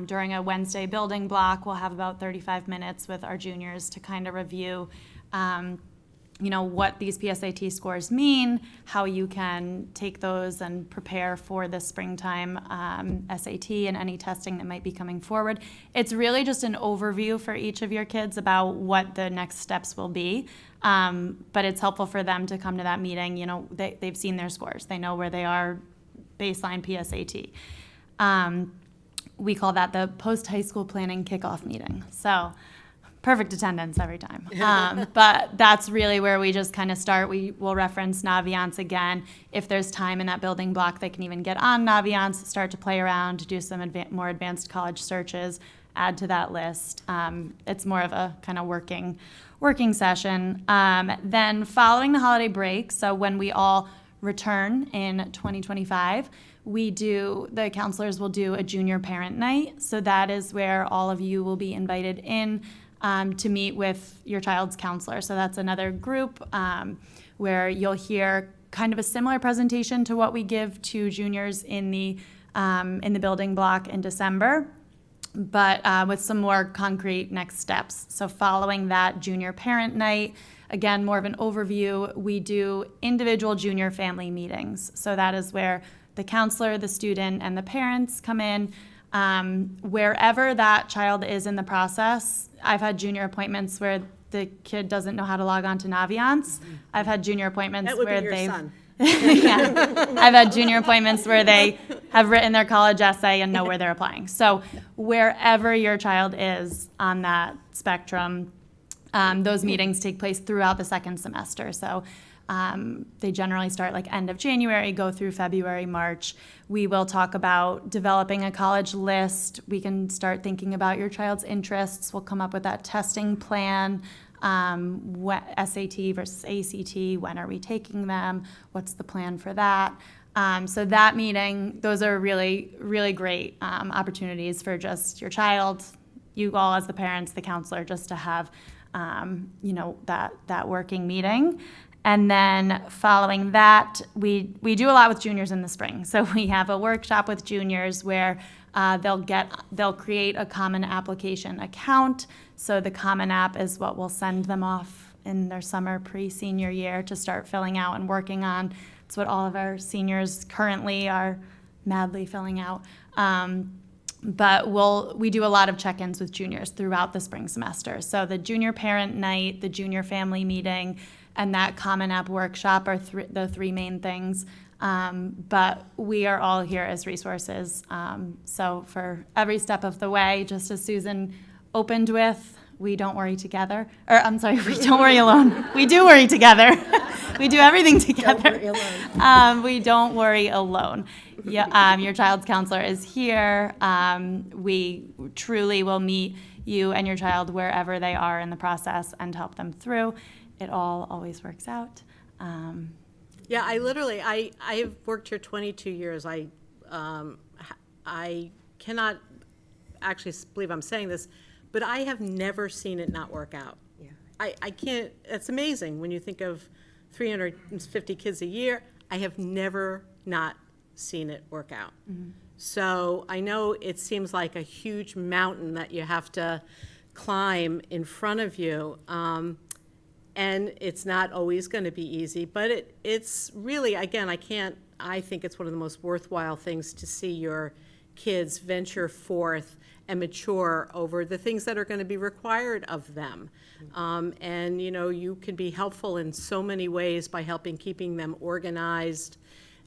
during a Wednesday building block. We'll have about 35 minutes with our juniors to kind of review what these PSAT scores mean, how you can take those and prepare for the springtime SAT and any testing that might be coming forward. It's really just an overview for each of your kids about what the next steps will be. But it's helpful for them to come to that meeting. They've seen their scores. They know where they are baseline PSAT. We call that the post-high school planning kickoff meeting. So perfect attendance every time. But that's really where we just kind of start. We will reference Naviance again. If there's time in that building block, they can even get on Naviance, start to play around, do some more advanced college searches, add to that list. It's more of a kind of working session. Then following the holiday break, so when we all return in 2025, the counselors will do a junior parent night. So that is where all of you will be invited in to meet with your child's counselor. So that's another group where you'll hear kind of a similar presentation to what we give to juniors in the building block in December, but with some more concrete next steps. So following that junior parent night, again, more of an overview, we do individual junior family meetings. So that is where the counselor, the student, and the parents come in. Wherever that child is in the process, I've had junior appointments where the kid doesn't know how to log on to Naviance. I've had junior appointments That would where be your they've son. yeah. I've had junior appointments where they have written their college essay and know where they're applying. So wherever your child is on that spectrum, those meetings take place throughout the second semester. So they generally start like end of January, go through February, March. We will talk about developing a college list. We can start thinking about your child's interests. We'll come up with that testing plan. SAT versus ACT, when are we taking them? What's the plan for that? So that meeting, those are really, really great opportunities for just your child, you all as the parents, the counselor, just to have, that working meeting. And then following that, we do a lot with juniors in the spring. So we have a workshop with juniors where they'll create a common application account. So the common app is what we'll send them off in their summer pre-senior year to start filling out and working on. It's what all of our seniors currently are madly filling out. But we do a lot of check-ins with juniors throughout the spring semester. So the junior parent night, the junior family meeting, and that Common App workshop are the three main things. But we are all here as resources. So for every step of the way, just as Susan opened with, we don't worry together. Or I'm sorry, we don't worry alone. We do worry together. We do everything together. Don't worry alone. We don't worry alone. Yeah, your child's counselor is here. We truly will meet you and your child wherever they are in the process and help them through. It all always works out. Yeah, I've worked here 22 years. I cannot actually believe I'm saying this, but I have never seen it not work out. Yeah. I can't, it's amazing when you think of 350 kids a year. I have never not seen it work out. Mm-hmm. So I know it seems like a huge mountain that you have to climb in front of you. And it's not always going to be easy, but it's really, again, I think it's one of the most worthwhile things to see your kids venture forth and mature over the things that are going to be required of them. And, you can be helpful in so many ways by keeping them organized,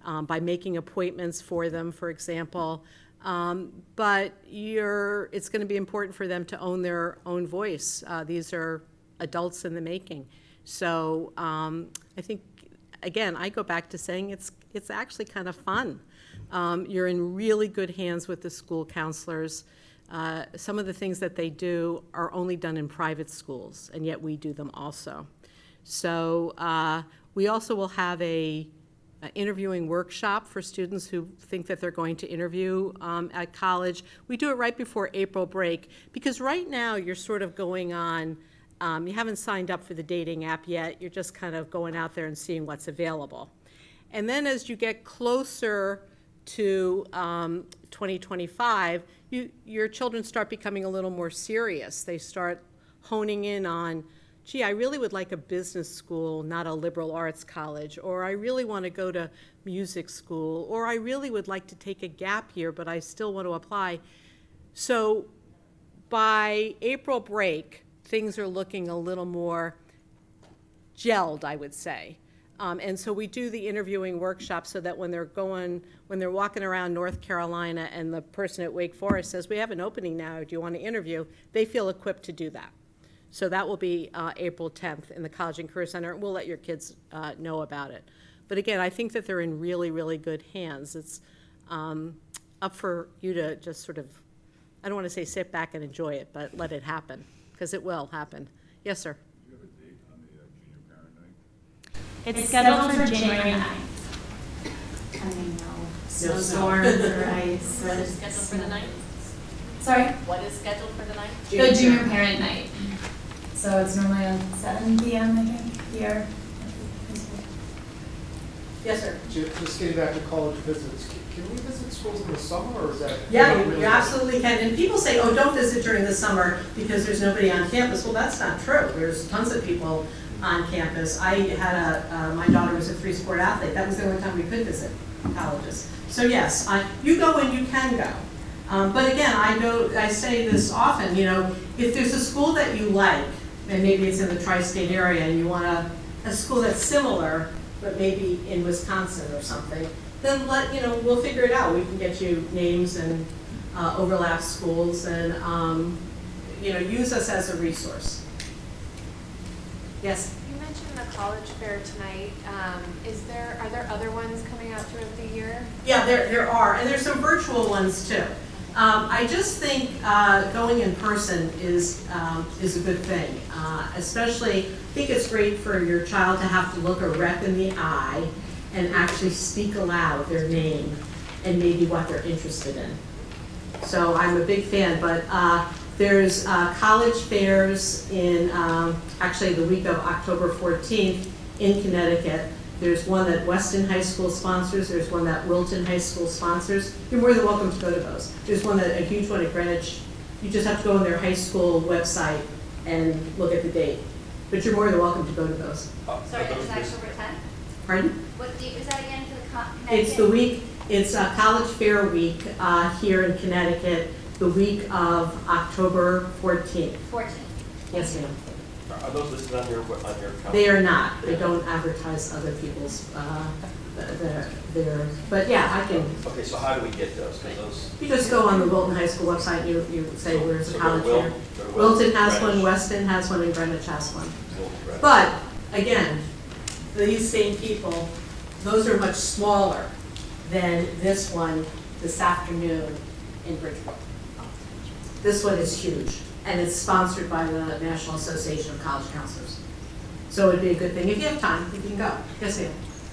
by making appointments for them, for example. But it's going to be important for them to own their own voice. These are adults in the making. So I think, again, I go back to saying it's actually kind of fun. You're in really good hands with the school counselors. Some of the things that they do are only done in private schools, and yet we do them also. So we also will have a interviewing workshop for students who think that they're going to interview at college. We do it right before April break, because right now you're sort of going on, you haven't signed up for the dating app yet, you're just kind of going out there and seeing what's available. And then as you get closer to 2025, your children start becoming a little more serious. They start honing in on, gee, I really would like a business school, not a liberal arts college, or I really want to go to music school, or I really would like to take a gap year, but I still want to apply. So by April break, things are looking a little more gelled, I would say. And so we do the interviewing workshop so that when they're walking around North Carolina and the person at Wake Forest says, we have an opening now, do you want to interview? They feel equipped to do that. So that will be April 10th in the College and Career Center. We'll let your kids know about it. But again, I think that they're in really, really good hands. It's up for you to just sort of, I don't want to say sit back and enjoy it, but let it happen, because it will happen. Yes, sir? Do you have a date on the junior parent night? It's scheduled for January 9th. Pending no snowstorms or ice. What is scheduled for the night? Sorry? What is scheduled for the night? The junior parent night. So it's normally at 7 p.m. I think here. Yes, sir. Just getting back to college visits, can we visit schools in the summer, or is that? Yeah, you absolutely can. And people say, oh, don't visit during the summer because there's nobody on campus. Well, that's not true. There's tons of people on campus. I had my daughter was a free sport athlete. That was the only time we could visit colleges. So yes, you go when you can go. But again, I say this often, if there's a school that you like, and maybe it's in the tri-state area, and you want a school that's similar, but maybe in Wisconsin or something, then we'll figure it out. We can get you names and overlap schools, and use us as a resource. Yes. You mentioned the college fair tonight. Are there other ones coming out throughout the year? Yeah, there are, and there's some virtual ones too. I just think going in person is a good thing. Especially, I think it's great for your child to have to look a rep in the eye and actually speak aloud their name and maybe what they're interested in. So I'm a big fan, but there's college fairs in actually the week of October 14th in Connecticut. There's one that Weston High School sponsors. There's one that Wilton High School sponsors. You're more than welcome to go to those. There's a huge one at Greenwich. You just have to go on their high school website and look at the date. But you're more than welcome to go to those. Sorry, it was October 10th? Pardon? What date was that again for the It's the week, it's College Fair Week here in Connecticut, the week of October 14th. 14th. Yes, ma'am. Are those listed on your calendar? They are not. They don't advertise other people's, but yeah, I can, Okay, so how do we get those? 'Cause those, you just go on the Wilton High School website, you say where's the So college Wil- fair. go to Wilton has Greenwich. one, Weston has one, and Greenwich has one. Right. But, again, these same people, those are much smaller than this one this afternoon in Bridgeport. This one is huge, and it's sponsored by the National Association of College Counselors. So it'd be a good thing, if you have time, you can go. Yes, ma'am?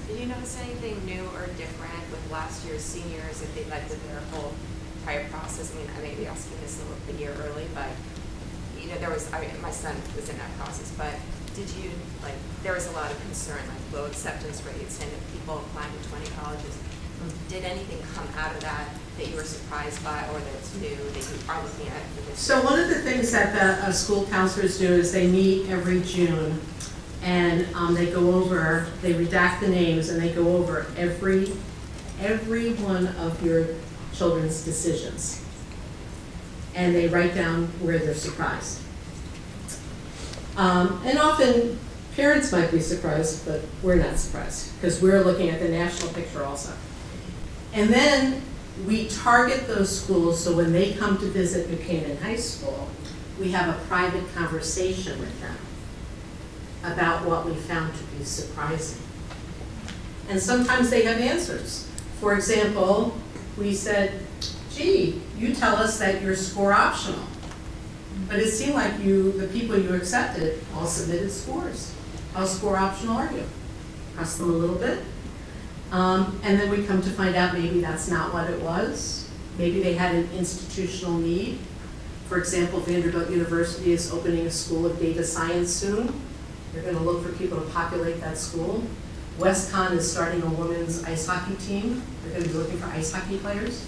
Did you notice anything new or different with last year's seniors if they led with their whole entire process? I mean, I may be asking this a year early, but, you know, my son was in that process, but did you, like, there was a lot of concern, like low acceptance rates and people applying to 20 colleges. Did anything come out of that that you were surprised by or that's new that you are looking at for this So year? one of the things that the school counselors do is they meet every June, and they go over, they redact the names, and they go over every one of your children's decisions. And they write down where they're surprised. And often, parents might be surprised, but we're not surprised, because we're looking at the national picture also. And then we target those schools, so when they come to visit New Canaan High School, we have a private conversation with them about what we found to be surprising. And sometimes they have answers. For example, we said, gee, you tell us that you're score optional. But it seemed like the people you accepted all submitted scores. How score optional are you? Press them a little bit. And then we come to find out maybe that's not what it was. Maybe they had an institutional need. For example, Vanderbilt University is opening a school of data science soon. They're going to look for people to populate that school. WestCon is starting a women's ice hockey team. They're going to be looking for ice hockey players.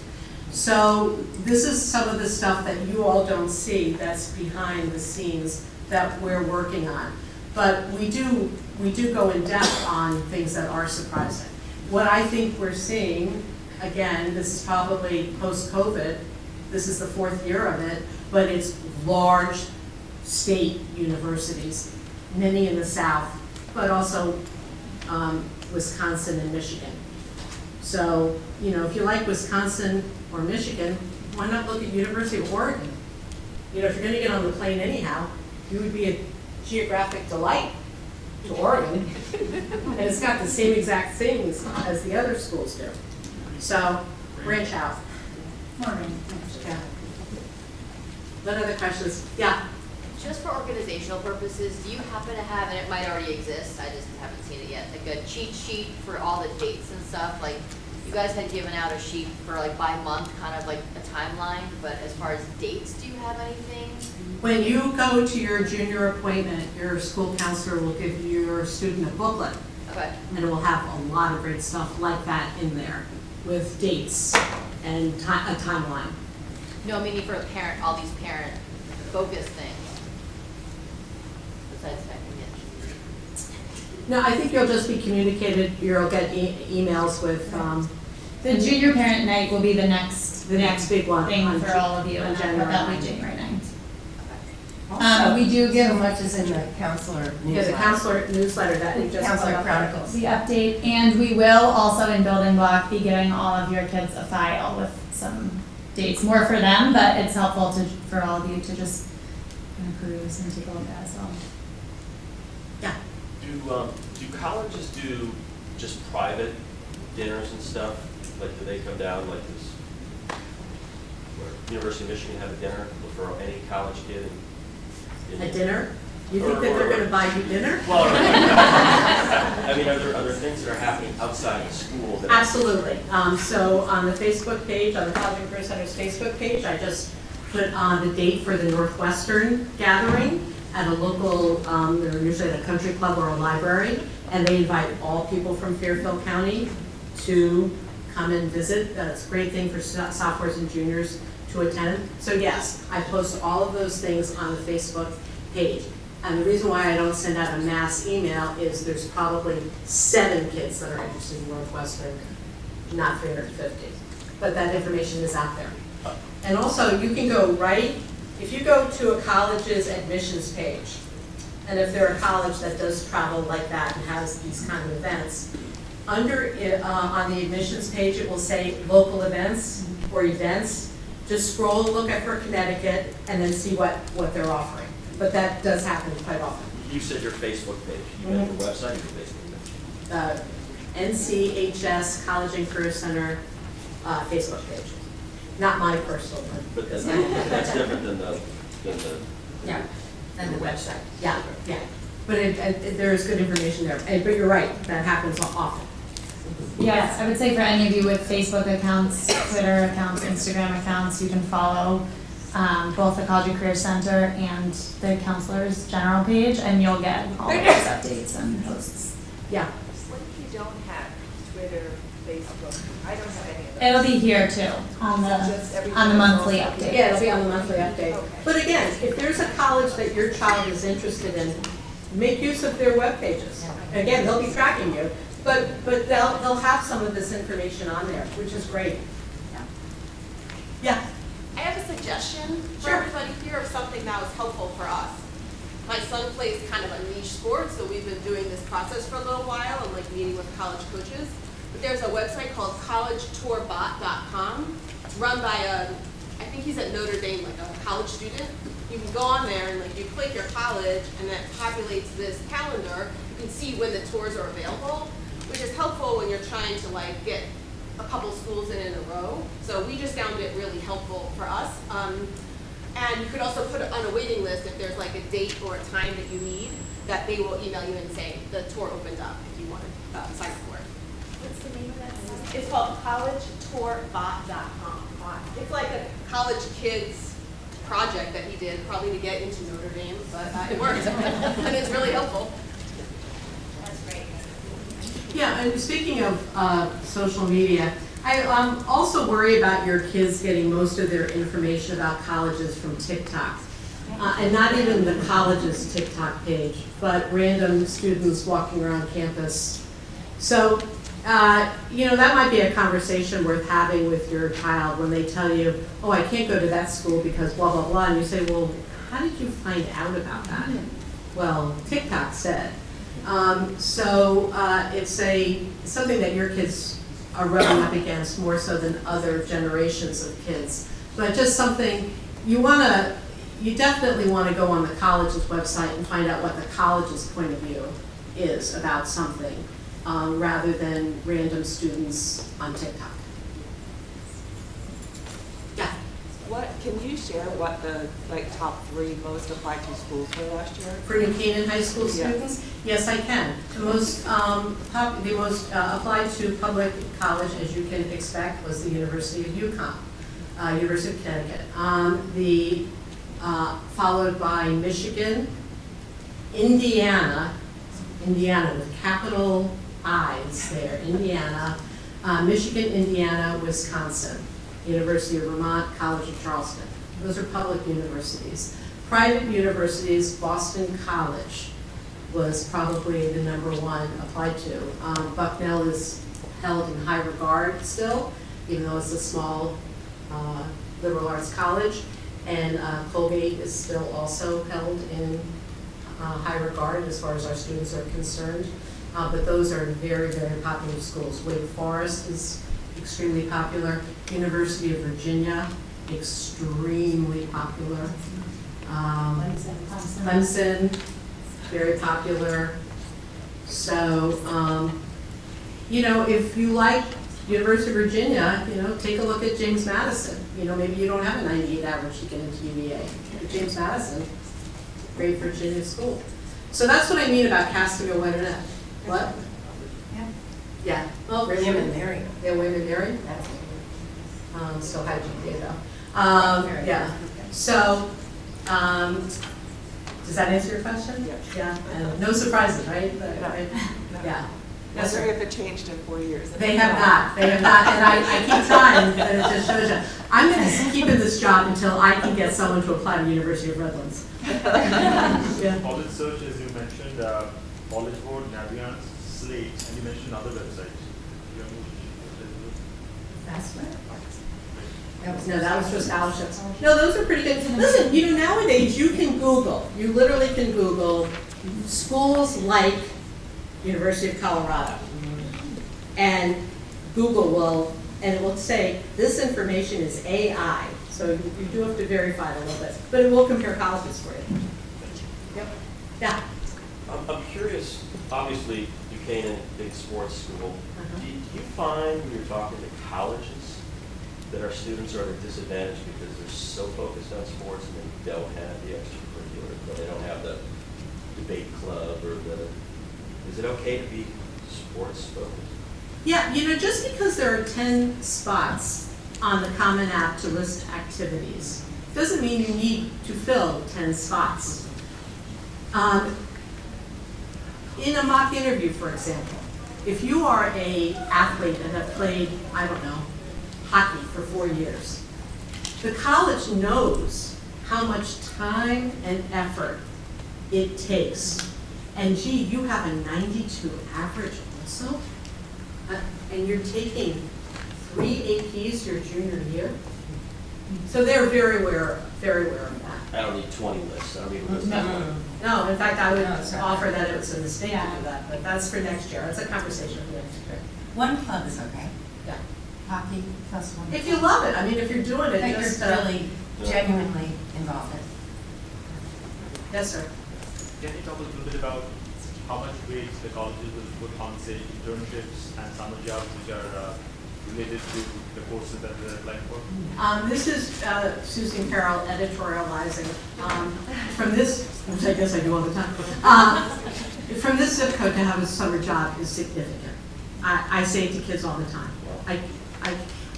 So this is some of the stuff that you all don't see that's behind the scenes that we're working on. But we do go in depth on things that are surprising. What I think we're seeing, again, this is probably post-COVID, this is the 4th year of it, but it's large state universities, many in the South, but also Wisconsin and Michigan. So, you know, if you like Wisconsin or Michigan, why not look at University of Oregon? You know, if you're gonna get on the plane anyhow, you would be a geographic delight to Oregon. And it's got the same exact things as the other schools do. So, branch out. Morning. Yeah. What other questions? Yeah. Just for organizational purposes, do you happen to have, and it might already exist, I just haven't seen it yet, like a cheat sheet for all the dates and stuff? Like, you guys had given out a sheet for like by month, kind of like a timeline, but as far as dates, do you have anything? When you go to your junior appointment, your school counselor will give your student a booklet. Okay. And it will have a lot of great stuff like that in there with dates and a timeline. No, meaning for all these parent focus things. Besides No, I think you'll just be communicated, you'll get emails with, The junior parent night will be the next big one thing on for all of you, on and January that'll be 9th. January 9th. Also, We do give so much is in the counselor Yeah, newsletter. the counselor newsletter that you just. Counselor put up. Chronicles. the update, and we will also in building block be giving all of your kids a file with some dates, more for them, but it's helpful for all of you to just kind of peruse and take a look at as well. Yeah. Do colleges do just private dinners and stuff? Like, do they come down like this? Where University of Michigan have a dinner for any college kid? A dinner? You think that they're gonna buy you dinner? Well, I mean, are there things that are happening outside of school that? Absolutely. So on the Facebook page, on the College and Career Center's Facebook page, I just put on the date for the Northwestern gathering at a local, they're usually at a country club or a library, and they invite all people from Fairfield County to come and visit. That's a great thing for sophomores and juniors to attend. So yes, I post all of those things on the Facebook page. And the reason why I don't send out a mass email is there's probably 7 kids that are interested in Northwestern, not 350. But that information is out there. And also, you can go right, if you go to a college's admissions page, and if they're a college that does travel like that and has these kind of events, under on the admissions page, it will say local events or events. Just scroll, look at for Connecticut, and then see what they're offering. But that does happen quite often. You said your Facebook page. You meant your website or your Facebook page? NCHS College and Career Center Facebook page. Not my personal one. But that's different than the. Yeah, and the website. Yeah, yeah. But there is good information there. But you're right, that happens often. Yes, I would say for any of you with Facebook accounts, Twitter accounts, Instagram accounts, you can follow both the College and Career Center and the counselor's general page, and you'll get all of those updates and posts. Yeah. What if you don't have Twitter, Facebook? I don't have any of those. It'll be here too, on the monthly update. Yeah, it'll be on the monthly update. Okay. But again, if there's a college that your child is interested in, make use of their web pages. Again, they'll be tracking you, but they'll have some of this information on there, which is great. Yeah. I have a suggestion for Sure. everybody here of something that was helpful for us. My son plays kind of a niche sport, so we've been doing this process for a little while and like meeting with college coaches. But there's a website called collegetourbot.com. It's run by I think he's at Notre Dame, like a college student. You can go on there and like you click your college and that populates this calendar. You can see when the tours are available, which is helpful when you're trying to like get a couple schools in a row. So we just found it really helpful for us. And you could also put it on a waiting list if there's like a date or a time that you need, that they will email you and say the tour opened up if you want to sign up for it. What's the name of that site? It's called collegetourbot.com. It's like a college kids project that he did, probably to get into Notre Dame, but it works and it's really helpful. That's great. Yeah, and speaking of social media, I also worry about your kids getting most of their information about colleges from TikTok. And not even the college's TikTok page, but random students walking around campus. So, that might be a conversation worth having with your child when they tell you, oh, I can't go to that school because blah, blah, blah. And you say, well, how did you find out about that? Well, TikTok said. It's something that your kids are rubbing up against more so than other generations of kids. But just something you definitely want to go on the college's website and find out what the college's point of view is about something, rather than random students on TikTok. Yeah. What, can you share what the top 3 most applied to schools were last year? For New Canaan High School students? Yes, I can. The most applied to public college, as you can expect, was the University of University of Connecticut. Followed by Michigan, Indiana with capital I's there, Indiana, Michigan, Indiana, Wisconsin, University of Vermont, College of Charleston. Those are public universities. Private universities, Boston College was probably the #1 applied to. Bucknell is held in high regard still, even though it's a small liberal arts college. And Colgate is still also held in high regard as far as our students are concerned. But those are very, very popular schools. Wake Forest is extremely popular. University of Virginia, extremely popular. Clemson, very popular. So, if you like University of Virginia, take a look at James Madison. Maybe you don't have a 98 average to get into UVA. But James Madison, great Virginia school. So that's what I mean about casting a wider net. What? Yeah. Well, William and Mary. Yeah, William and Mary. Still high GPA though. Yeah. So, does that answer your question? Yeah. And no surprises, right? Yeah. I wonder if it changed in 4 years. They have not, and I keep trying, but it just shows you. I'm going to keep in this job until I can get someone to apply to the University of Redlands. Yeah. College search, as you mentioned, College Board, Navient, Slate, and you mentioned other websites. Do you know That's right. which- No, that was for scholarships. No, those are pretty good. Listen, you know, nowadays you can Google, you literally can Google schools like University of Colorado. And Google will, and it will say, this information is AI. So you do have to verify it a little bit, but it will compare colleges for you. Yep. Yeah. I'm curious, obviously, Canaan, big sports school. Uh-huh. Do you find when you're talking to colleges that our students are at a disadvantage because they're so focused on sports and they don't have the extracurricular, or they don't have the debate club or is it okay to be sports focused? Yeah, you know, just because there are 10 spots on the Common App to list activities doesn't mean you need to fill 10 spots. In a mock interview, for example, if you are an athlete and have played, I don't know, hockey for 4 years, the college knows how much time and effort it takes. And gee, you have a 92 average also, and you're taking 3 APs your junior year. So they're very aware of that. I don't need 20 lists, I don't need a list. of 20. No, in fact, I would offer that it's a mistake to do that, but that's for next year. That's a conversation for next year. One club is okay. Yeah. Hockey plus one. If you love it, I mean, if you're doing it, That just, you're really genuinely involved in. yes, sir. Can you talk a little bit about how much weight the colleges will put on, say, internships and summer jobs which are related to the courses that they're applying for? This is Susan Carroll editorializing. From this, which I guess I do all the time, from this zip code to have a summer job is significant. I say it to kids all the time.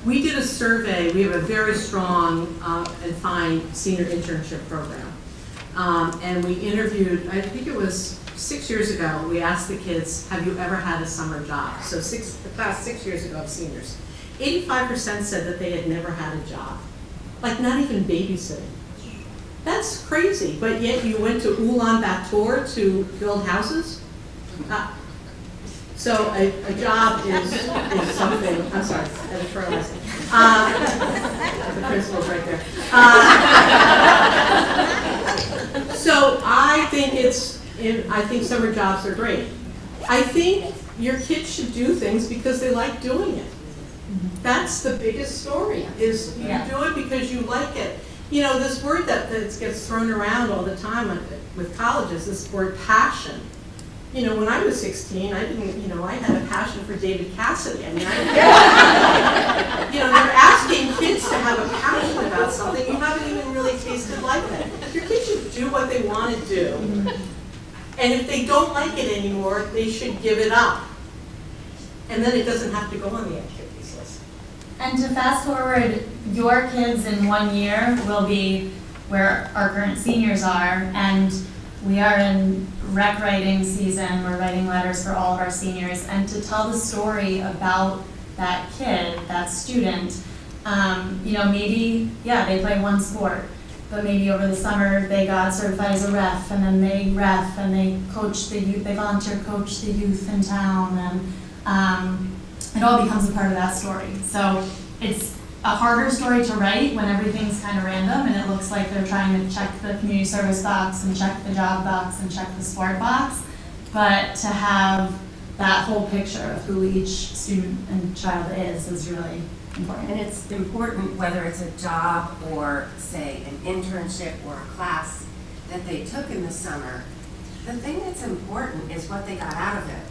We did a survey. We have a very strong and fine senior internship program. And we interviewed, I think it was 6 years ago, we asked the kids, have you ever had a summer job? So the class 6 years ago of seniors. 85% said that they had never had a job, like not even babysitting. That's crazy, but yet you went to Ulaanbaatar to build houses? So a job is something, I'm sorry, editorializing. The principal's right there. So I think summer jobs are great. I think your kids should do things because they like doing it. That's the biggest story, is you do it because you like it. You know, this word that gets thrown around all the time with colleges, this word passion. You know, when I was 16, I had a passion for David Cassidy. I mean, they're asking kids to have a passion about something you haven't even really tasted like that. Your kids should do what they want to do. And if they don't like it anymore, they should give it up. And then it doesn't have to go on the activities list. And to fast forward, your kids in 1 year will be where our current seniors are, and we are in rec writing season. We're writing letters for all of our seniors, and to tell the story about that kid, that student, maybe, they play one sport, but maybe over the summer they got certified as a ref, and then they ref, and they coach the youth, they volunteer coach the youth in town, and it all becomes a part of that story. So it's a harder story to write when everything's kind of random and it looks like they're trying to check the community service box and check the job box and check the sport box. But to have that whole picture of who each student and child is really important. And it's important whether it's a job or, say, an internship or a class that they took in the summer. The thing that's important is what they got out of it.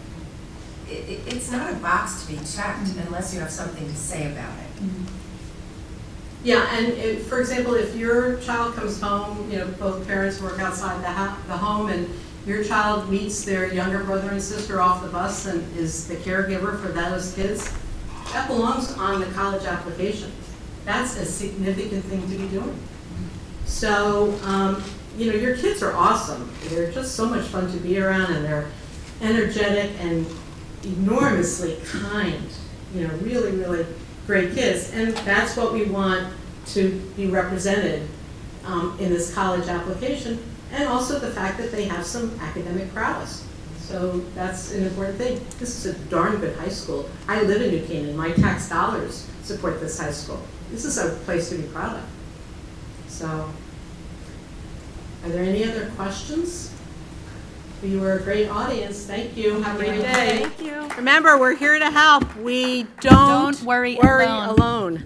It's not a box to be checked unless you have something to say about it. Mm-hmm. Yeah, and for example, if your child comes home, both parents work outside the home, and your child meets their younger brother and sister off the bus and is the caregiver for those kids, that belongs on the college application. That's a significant thing to be doing. So, your kids are awesome. They're just so much fun to be around, and they're energetic and enormously kind, really, really great kids. And that's what we want to be represented in this college application, and also the fact that they have some academic prowess. So that's an important thing. This is a darn good high school. I live in New Canaan. My tax dollars support this high school. This is a place to be proud of. So, are there any other questions? You were a great audience. Thank you. Have a great day. Thank you. Remember, we're here to help. We don't Worry alone.